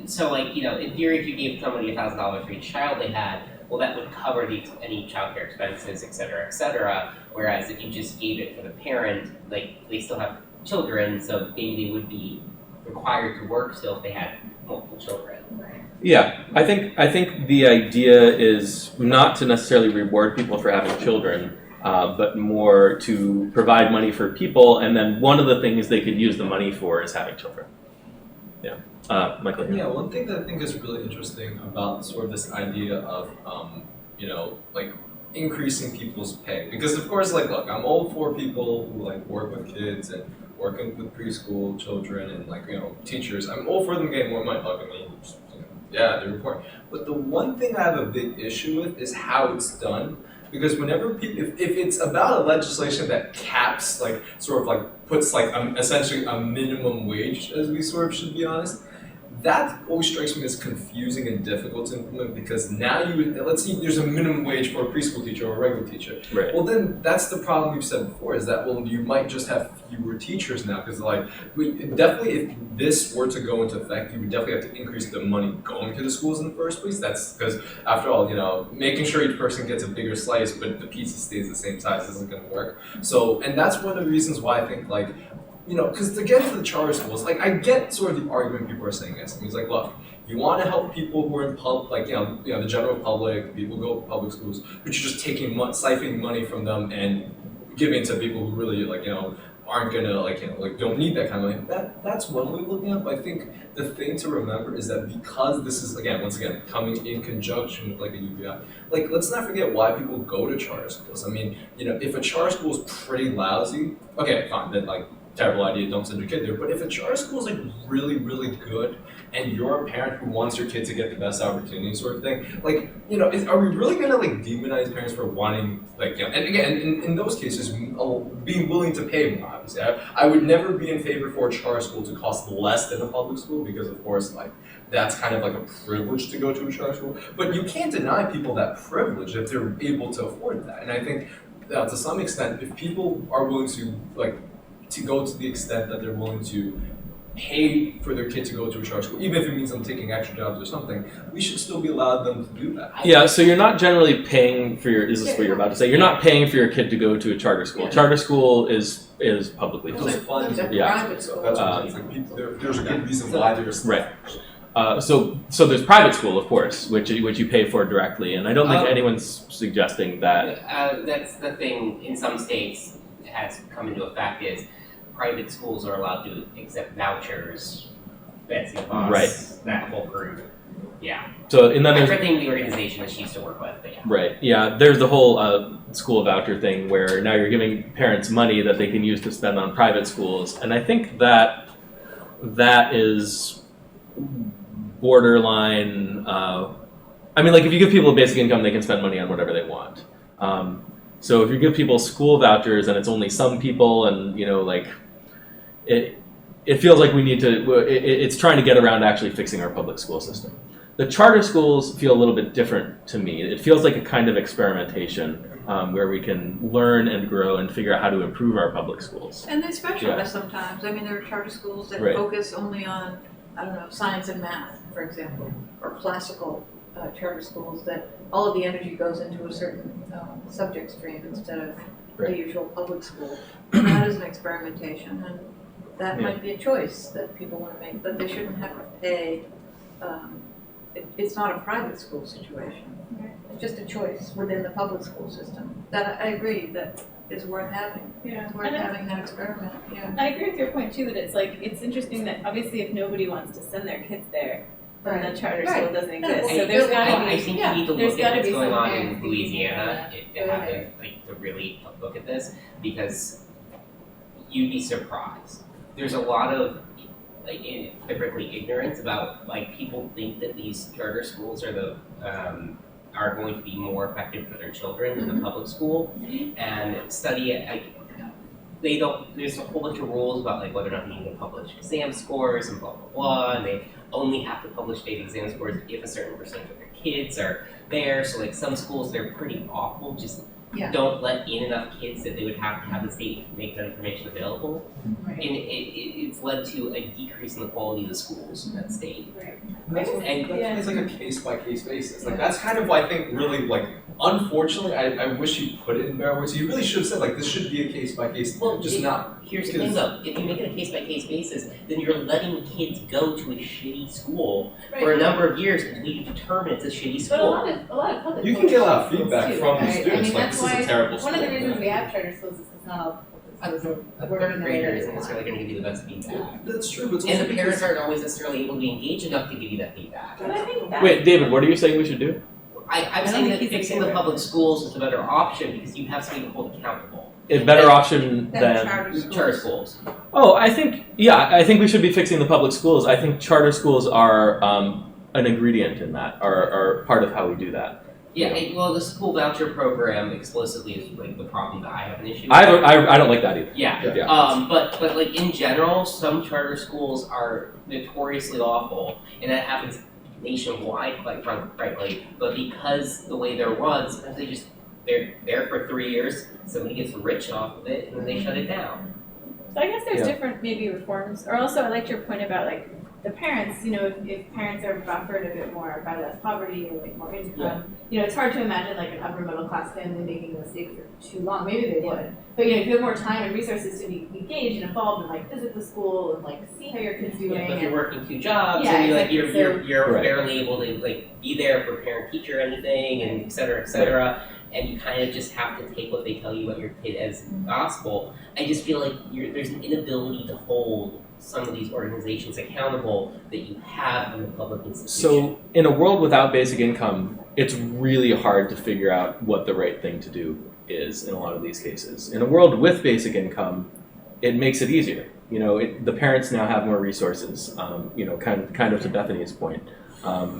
theory, if you gave somebody $1,000 for each child they had, well, that would cover any childcare expenses, et cetera, et cetera. Whereas if you just gave it for the parent, like they still have children, so maybe they would be required to work still if they had multiple children. Yeah, I think the idea is not to necessarily reward people for having children, but more to provide money for people, and then one of the things they could use the money for is having children. Yeah, Michael. Yeah, one thing that I think is really interesting about sort of this idea of, like increasing people's pay, because of course, like, look, I'm all for people who like work with kids and working with preschool children and teachers. I'm all for them getting more money. Look, I mean, yeah, they're important. But the one thing I have a big issue with is how it's done. Because whenever people, if it's about a legislation that caps, like, sort of like puts like essentially a minimum wage, as we sort of should be honest, that always strikes me as confusing and difficult to implement, because now let's see, there's a minimum wage for a preschool teacher or a regular teacher. Right. Well, then that's the problem we've said before, is that, well, you might just have fewer teachers now, because definitely if this were to go into effect, you would definitely have to increase the money going to the schools in the first place. That's because, after all, making sure each person gets a bigger slice, but the pizza stays the same size isn't going to work. So, and that's one of the reasons why I think, because to get to the charter schools, like, I get sort of the argument people are saying this. I mean, it's like, look, you want to help people who are in the general public, people who go to public schools, but you're just taking siphoning money from them and giving it to people who really, aren't gonna, don't need that kind of money. That's one way of looking at it. But I think the thing to remember is that because this is, once again, coming in conjunction with, a UBI, let's not forget why people go to charter schools. I mean, if a charter school is pretty lousy, okay, fine, then, terrible idea, don't send your kid there. But if a charter school is really, really good, and you're a parent who wants your kid to get the best opportunity, sort of thing, are we really gonna demonize parents for wanting, and again, in those cases, being willing to pay more? Obviously, I would never be in favor for a charter school to cost less than a public school, because of course, that's kind of a privilege to go to a charter school. But you can't deny people that privilege if they're able to afford that. And I think to some extent, if people are willing to to go to the extent that they're willing to pay for their kid to go to a charter school, even if it means them taking extra jobs or something, we should still be allowed them to do that. Yeah, so you're not generally paying for is this what you're about to say? You're not paying for your kid to go to a charter school. Charter school is publicly funded. Private school. That's what I'm saying. There's a good reason why there's right. So there's private school, of course, which you pay for directly, and I don't think anyone's suggesting that. That's the thing. In some states, has come into effect is private schools are allowed to accept vouchers, Betsy Voss, right. That whole group. Yeah. So and then I'm trying to think of the organization that she used to work with, but yeah. Right. Yeah. There's the whole school voucher thing where now you're giving parents money that they can use to spend on private schools, and I think that is borderline. If you give people a basic income, they can spend money on whatever they want. So if you give people school vouchers and it's only some people, and it feels like we need to. It's trying to get around actually fixing our public school system. The charter schools feel a little bit different to me. It feels like a kind of experimentation where we can learn and grow and figure out how to improve our public schools. And they specialize sometimes. I mean, there are charter schools that focus only on, science and math, for example, or classical charter schools that all of the energy goes into a certain subject stream instead of the usual public school. And that is an experimentation, and that might be a choice that people want to make, but they shouldn't have to pay. It's not a private school situation. It's just a choice within the public school system. That I agree that is worth having. Yeah. It's worth having that experiment. Yeah. I agree with your point too, that it's interesting that obviously if nobody wants to send their kids there, then the charter school doesn't exist. So there's gotta be. I think you need to look at what's going on in something. Louisiana to really look at this, because you'd be surprised. There's a lot of typically ignorance about people think that these charter schools are the are going to be more effective for their children than the public school. And there's a whole bunch of rules about like whether or not they need to publish exam scores and blah, blah, blah, and they only have to publish state exam scores if a certain percentage of their kids are there. So like some schools, they're pretty awful, just don't let in enough kids that they would have to have the state make that information available. Right. And it's led to a decrease in the quality of the schools in that state. Right. It's like a case by case basis. Like that's kind of why I think really like unfortunately I wish you put it in better words. You really should have said like this should be a case by case. Here's the thing though, if you make it a case by case basis, then you're letting kids go to a shitty school for a number of years until you determine it's a shitty school. But a lot of public You can get a lot of schools feedback too, from the right? students, I mean, like, that's this is a why terrible one of the school, reasons yeah. we have charter schools is because not all public schools A are working third the way grader that isn't they necessarily want. going to give you the best feedback. That's true, but it's And also the parents because- aren't always necessarily able to be engaged enough to give you that feedback. But I think that Wait, David, what are you saying we should do? I'm I don't saying think that he's fixing a the favorite. public schools is a better option because you have something to hold accountable. A better option Then than charter schools. Charter schools. Oh, I think we should be fixing the public schools. I think charter schools are an ingredient in that, are part of how we do that. Yeah, well, the school voucher program explicitly is like the problem that I have an issue with. I don't like that either. Yeah. But like in general, some charter schools are notoriously awful, and that happens nationwide, quite frankly. But because the way they're run, sometimes they're there for 3 years. Somebody gets rich off of it, and then they shut it down. So I guess there's Yeah. different maybe reforms, or also I liked your point about like the parents, you know, if parents are buffered a bit more by less poverty or like more income, you know, it's hard to imagine like an upper middle class family making a mistake for too long. Maybe they would. But you know, if you have more time and resources to be engaged and involved and like visit the school and like see how your kid's doing. Yeah, but if and- you're working 2 jobs, Yeah, and exactly. you're Right. barely able to like be there for parent teacher anything, and et cetera, and you kind of just have to take what they tell you about your kid as gospel. I just feel like there's an inability to hold some of these organizations accountable that you have in the public institution. So in a world without basic income, it's really hard to figure out what the right thing to do is in a lot of these cases. In a world with basic income, it makes it easier. You know, the parents now have more resources. You know, kind of to Bethany's point.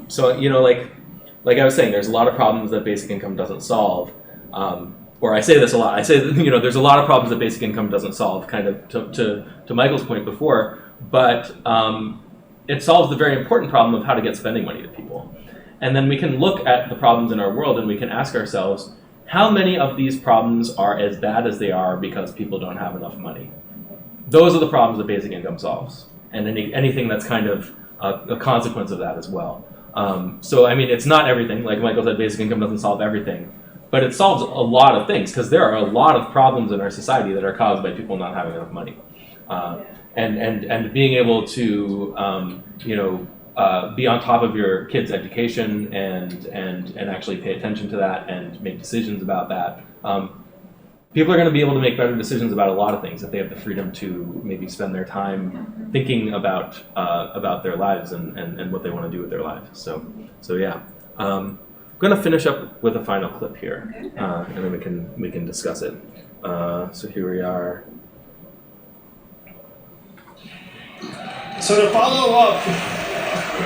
So you know, like I was saying, there's a lot of problems that basic income doesn't solve. Or I say this a lot. I say that, you know, there's a lot of problems that basic income doesn't solve, kind of to Michael's point before, but it solves the very important problem of how to get spending money to people. And then we can look at the problems in our world and we can ask ourselves, how many of these problems are as bad as they are because people don't have enough money? Those are the problems that basic income solves, and anything that's kind of a consequence of that as well. So I mean, it's not everything. Like Michael said, basic income doesn't solve everything. But it solves a lot of things, because there are a lot of problems in our society that are caused by people not having enough money. And being able to, be on top of your kids' education and actually pay attention to that and make decisions about that. People are going to be able to make better decisions about a lot of things if they have the freedom to maybe spend their time thinking about their lives and what they want to do with their lives. So yeah. I'm going to finish up with a final clip here, and then we can discuss it. So here we are. So to follow up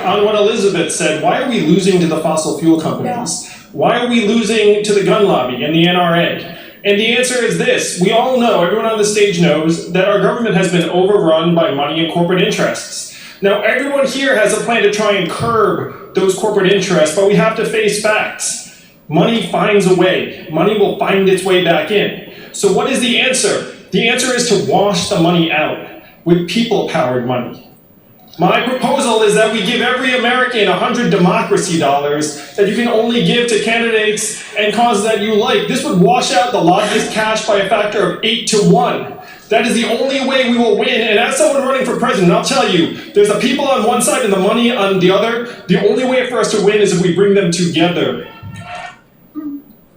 on what Elizabeth said, why are we losing to the fossil fuel companies? Why are we losing to the gun lobby and the NRA? And the answer is this: we all know, everyone on the stage knows, that our government has been overrun by money and corporate interests. Now, everyone here has a plan to try and curb those corporate interests, but we have to face facts. Money finds a way. Money will find its way back in. So what is the answer? The answer is to wash the money out with people-powered money. My proposal is that we give every American 100 democracy dollars that you can only give to candidates and causes that you like. This would wash out the lobbyist cash by a factor of 8 to 1. That is the only way we will win. And as someone running for president, I'll tell you, there's the people on one side and the money on the other. The only way for us to win is if we bring them together.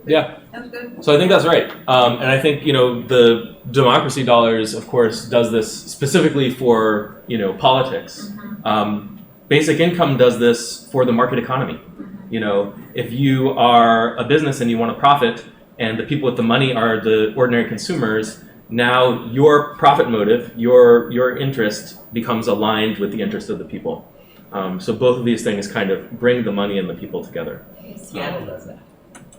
Yeah. That's good. So I think that's right. And I think, the democracy dollars, of course, does this specifically for, politics. Basic income does this for the market economy. If you are a business and you want to profit, and the people with the money are the ordinary consumers, now your profit motive, your interest becomes aligned with the interest of the people. So both of these things kind of bring the money and the people together. Seattle does that.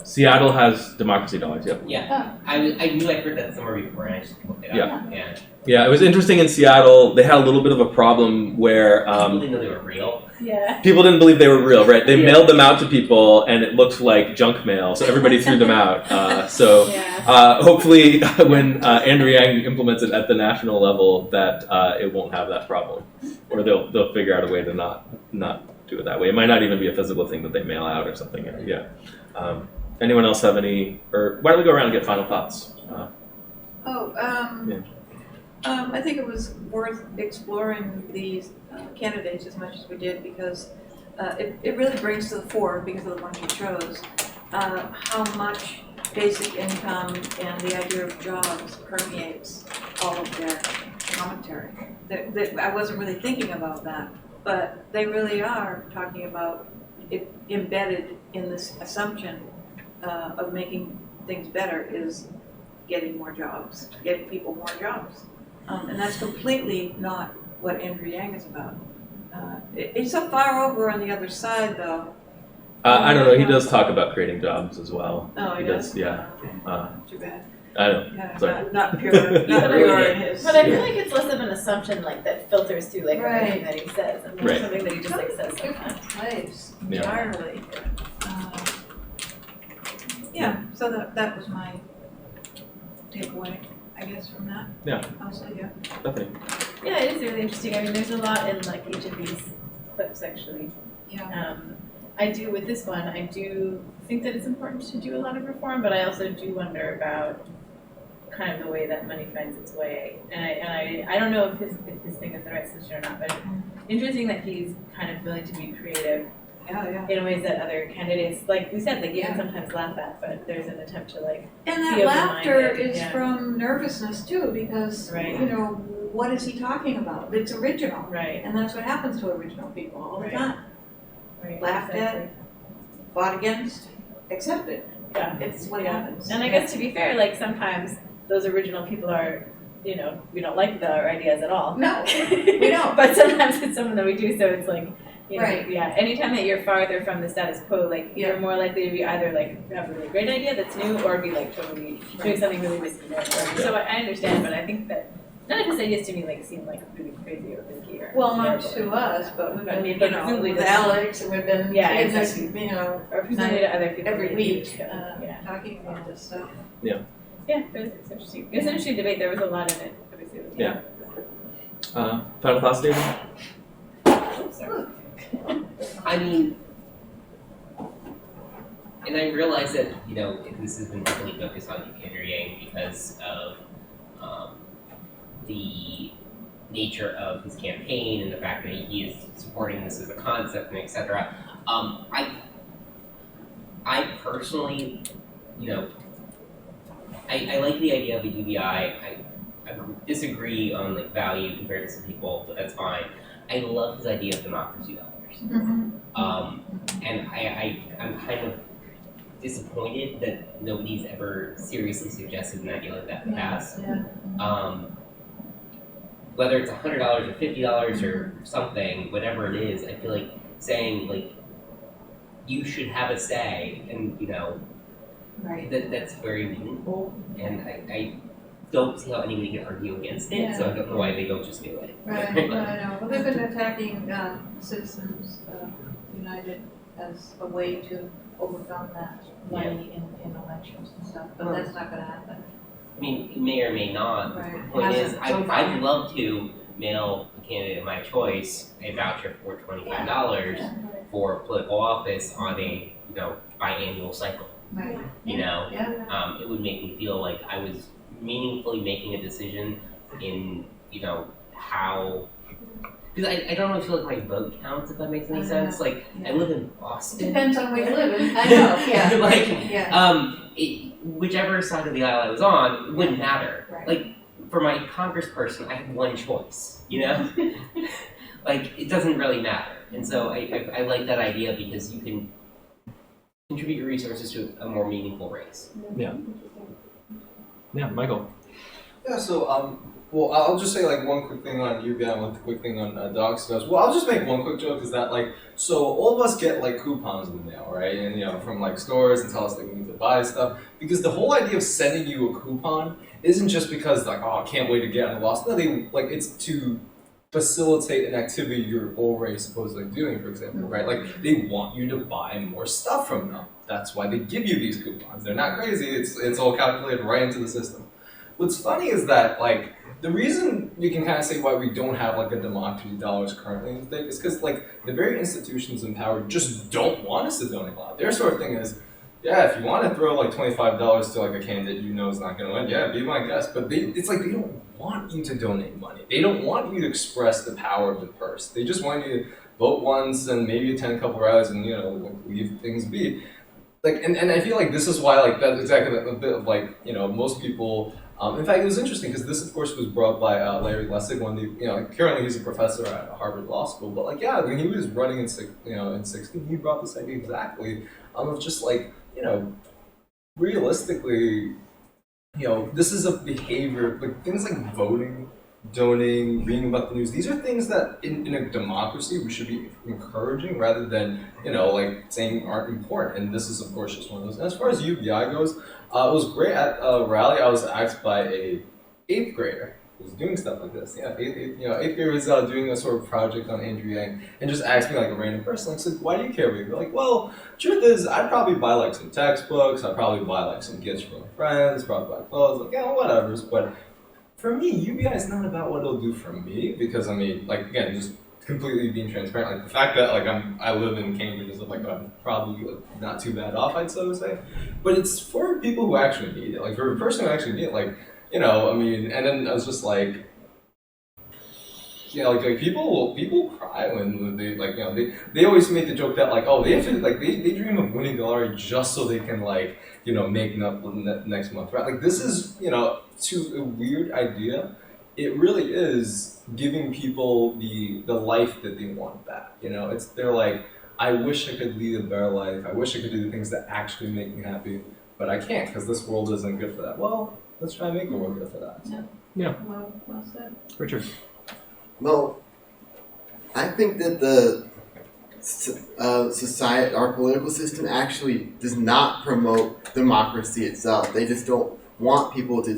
Seattle has democracy dollars, yep. Yeah, I knew I heard that somewhere before, and I just looked it up. Yeah. Yeah, it was interesting in Seattle. They had a little bit of a problem where people didn't know they were real. Yeah. people didn't believe they were real, right? They mailed them out to people, and it looked like junk mail, so everybody threw them out. Hopefully, when Andrew Yang implements it at the national level, that it won't have that problem, or they'll figure out a way to not do it that way. It might not even be a physical thing that they mail out or something. Yeah. Anyone else have any? Or why don't we go around and get final thoughts? I think it was worth exploring these candidates as much as we did because it really brings to the fore, because of the ones you chose, how much basic income and the idea of jobs permeates all of their commentary. I wasn't really thinking about that, but they really are talking about it embedded in this assumption of making things better is getting more jobs, getting people more jobs. And that's completely not what Andrew Yang is about. It's so far over on the other side, though. I don't know. He does talk about creating jobs as well. Oh, he does? Yeah. Too bad. I know. Yeah, Sorry. not pure in his. But I feel like it's less of an assumption like that filters through like Right. everything that he says, and more Right. something that he just like says Different sometimes. place Yeah. entirely. So that was my takeaway, I guess, from that. Yeah. I'll say yeah. Definitely. Yeah, it is really interesting. I mean, there's a lot in like each of these clips actually. Yeah. I do with this one. I do think that it's important to do a lot of reform, but I also do wonder about kind of the way that money finds its way. And I don't know if his thing is the right solution or not, but it's interesting that he's kind of willing to be creative in ways that other candidates, like we said, like even sometimes laugh at, but there's an attempt to like And be that laughter open-minded, is from nervousness too, because Right. you know, what is he talking about? It's original. Right. And that's what happens to original people all the Right. time. Right, Laughed exactly. at, fought against, accepted. Yeah, It's what happens. And I guess to be fair, like sometimes those original people are, you know, we don't like their ideas at all. No, we don't. But sometimes it's someone that we do, so it's like, you know, Right. yeah, anytime that you're farther from the status quo, like you're more likely to be either like have a really great idea that's new or be like totally doing something really risky. So I understand, but I think that none of his ideas to me like seem like really crazy or risky or Well, not terrible. to us, but we've been, I mean, you but know, presumably with that's- Alex, and we've been, Yeah, in this, exactly. you know, Or presumably to other people every in week, the yeah. talking about this stuff. Yeah, but it's interesting. It's an interesting debate. There was a lot in it, obviously. Yeah. Final thoughts, David? I mean, and I realize that, you know, this has been heavily focused on Andrew Yang because of the nature of his campaign and the fact that he is supporting this as a concept and etc. I personally, you know, I like the idea of a UBI. I disagree on like value compared to some people, but that's fine. I love his idea of democracy dollars. And I'm kind of disappointed that nobody's ever seriously suggested an idea like that in the past. Whether it's $100 or $50 or something, whatever it is, I feel like saying like you should have a say, and you know, that's very meaningful. And I don't see how anybody can argue against it, so I don't know why they don't just do it. Right, I know. Well, they've been attacking Citizens United as a way to overcome that money in elections and stuff, but that's not gonna happen. I mean, it may or may not. Right. The point is, Hasn't so far. I'd love to mail a candidate of my choice a voucher for $25 for political office on a, you know, biannual cycle. Right. You know, Yeah. it would make me feel like I was meaningfully making a decision in, you know, how. Because I don't really feel like my vote counts, if that makes any sense. Like, I live in Boston. Depends on where you live in. I know, yeah. Like, Yeah. whichever side of the aisle I was on, it wouldn't matter. Right. Like, for my congressperson, I had one choice, you know? Like, it doesn't really matter. And so I like that idea because you can contribute your resources to a more meaningful race. Yeah. Yeah, Michael. Yeah, so well, I'll just say like one quick thing on UBI and one quick thing on Dogs. Well, I'll just make one quick joke is that like, so all of us get like coupons in the mail, right? And you know, from like stores and tell us like we need to buy stuff because the whole idea of sending you a coupon isn't just because like, oh, I can't wait to get on the loss. No, it's to facilitate an activity you're already supposedly doing, for example, right? Like they want you to buy more stuff from them. That's why they give you these coupons. They're not crazy. It's all calculated right into the system. What's funny is that like the reason you can kind of say why we don't have like a democracy dollars currently in the thing is because like the very institutions in power just don't want us to donate a lot. Their sort of thing is, yeah, if you want to throw like $25 to like a candidate you know is not going to win, yeah, be my guest. But it's like they don't want you to donate money. They don't want you to express the power of the purse. They just want you to vote once and maybe attend a couple rallies and like, leave things be. Like and I feel like this is why like that's exactly a bit of like most people. In fact, it was interesting because this, of course, was brought by Larry Lessig. Currently he's a professor at Harvard Law School. But like, yeah, when he was running in 16, he brought this idea exactly of just like realistically, this is a behavior like things like voting, donating, reading about the news. These are things that in a democracy we should be encouraging rather than like saying aren't important. And this is of course just one of those. And as far as UBI goes, it was great at a rally. I was asked by a 8th grader who was doing stuff like this. Yeah, 8th grader was doing a sort of project on Andrew Yang and just asked me like a random person. Like, said, "Why do you care?" We're like, "Well, truth is, I'd probably buy like some textbooks. I'd probably buy like some gifts for my friends. Probably buy clothes. Like, whatever." But for me, UBI is not about what it'll do for me because I mean, like again, just completely being transparent. Like the fact that like I live in Cambridge is like I'm probably like, not too bad off, I'd so say. But it's for people who actually need it. Like for a person who actually need it, like I mean. And then I was just like, like people cry when they like they always make the joke that like they have to like they dream of winning the lottery just so they can like making up next month, right? Like this is to a weird idea. It really is giving people the life that they want back. They're like, I wish I could lead a better life. I wish I could do the things that actually make me happy, but I can't because this world isn't good for that. Well, let's try and make the world good for that. Yeah. Well said. Richard. Well, I think that the society, our political system, actually does not promote democracy itself. They just don't want people to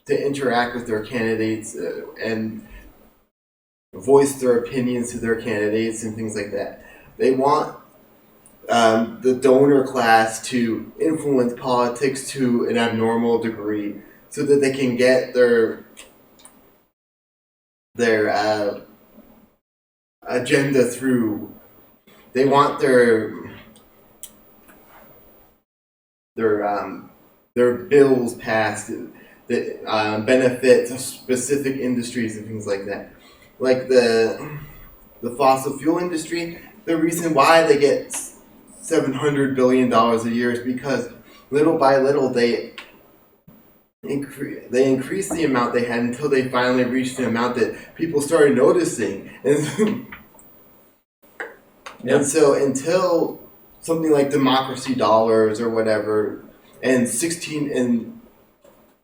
to interact with their candidates and voice their opinions to their candidates and things like that. They want the donor class to influence politics to an abnormal degree so that they can get their agenda through. They want their bills passed that benefit specific industries and things like that. Like the fossil fuel industry, the reason why they get $700 billion a year is because little by little they increased the amount they had until they finally reached the amount that people started noticing. And so until something like democracy dollars or whatever, and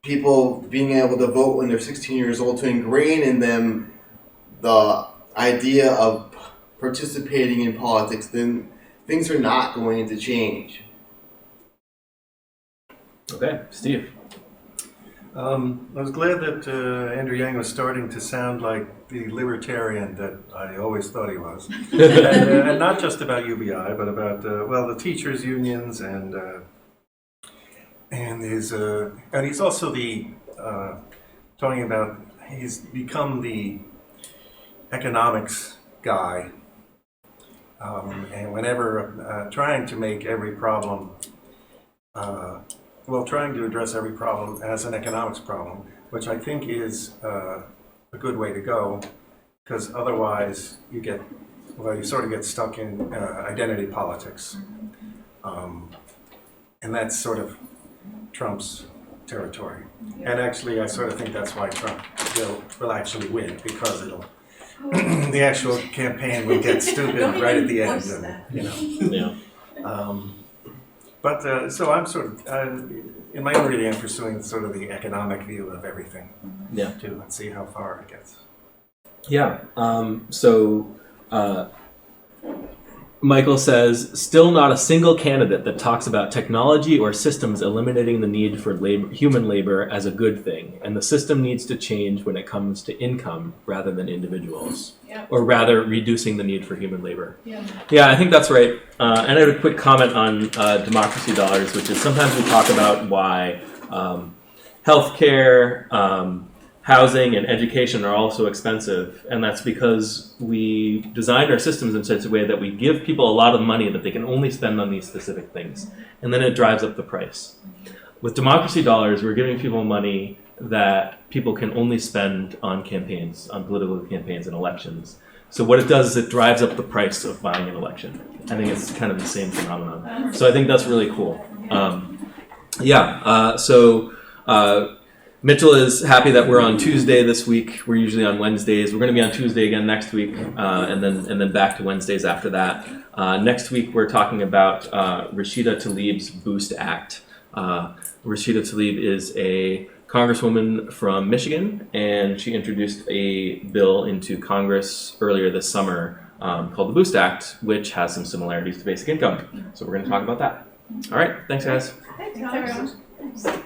people being able to vote when they're 16 years old to ingrain in them the idea of participating in politics, then things are not going to change. Okay, Steve. I was glad that Andrew Yang was starting to sound like the libertarian that I always thought he was. And not just about UBI, but about, the teachers' unions and he's also talking about, he's become the economics guy. And whenever trying to make every problem trying to address every problem as an economics problem, which I think is a good way to go, because otherwise you sort of get stuck in identity politics. And that's sort of Trump's territory. Yeah. And actually, I sort of think that's why Trump will actually win, because the actual campaign will get stupid right at the end. But so I'm sort of, in my own reading, I'm pursuing sort of the economic view of everything. Yeah. Too, and see how far it gets. Yeah. Michael says, still not a single candidate that talks about technology or systems eliminating the need for human labor as a good thing, and the system needs to change when it comes to income rather than individuals, or rather reducing the need for human labor. Yeah, I think that's right. And I have a quick comment on democracy dollars, which is sometimes we talk about why healthcare, housing and education are all so expensive, and that's because we designed our systems in such a way that we give people a lot of money that they can only spend on these specific things, and then it drives up the price. With democracy dollars, we're giving people money that people can only spend on campaigns, on political campaigns and elections. So what it does is it drives up the price of buying an election. I think it's kind of the same phenomenon. So I think that's really cool. Mitchell is happy that we're on Tuesday this week. We're usually on Wednesdays. We're going to be on Tuesday again next week, and then back to Wednesdays after that. Next week we're talking about Rashida Tlaib's Boost Act. Rashida Tlaib is a congresswoman from Michigan, and she introduced a bill into Congress earlier this summer called the Boost Act, which has some similarities to basic income. So we're going to talk about that. All right, thanks guys. Thanks, everyone.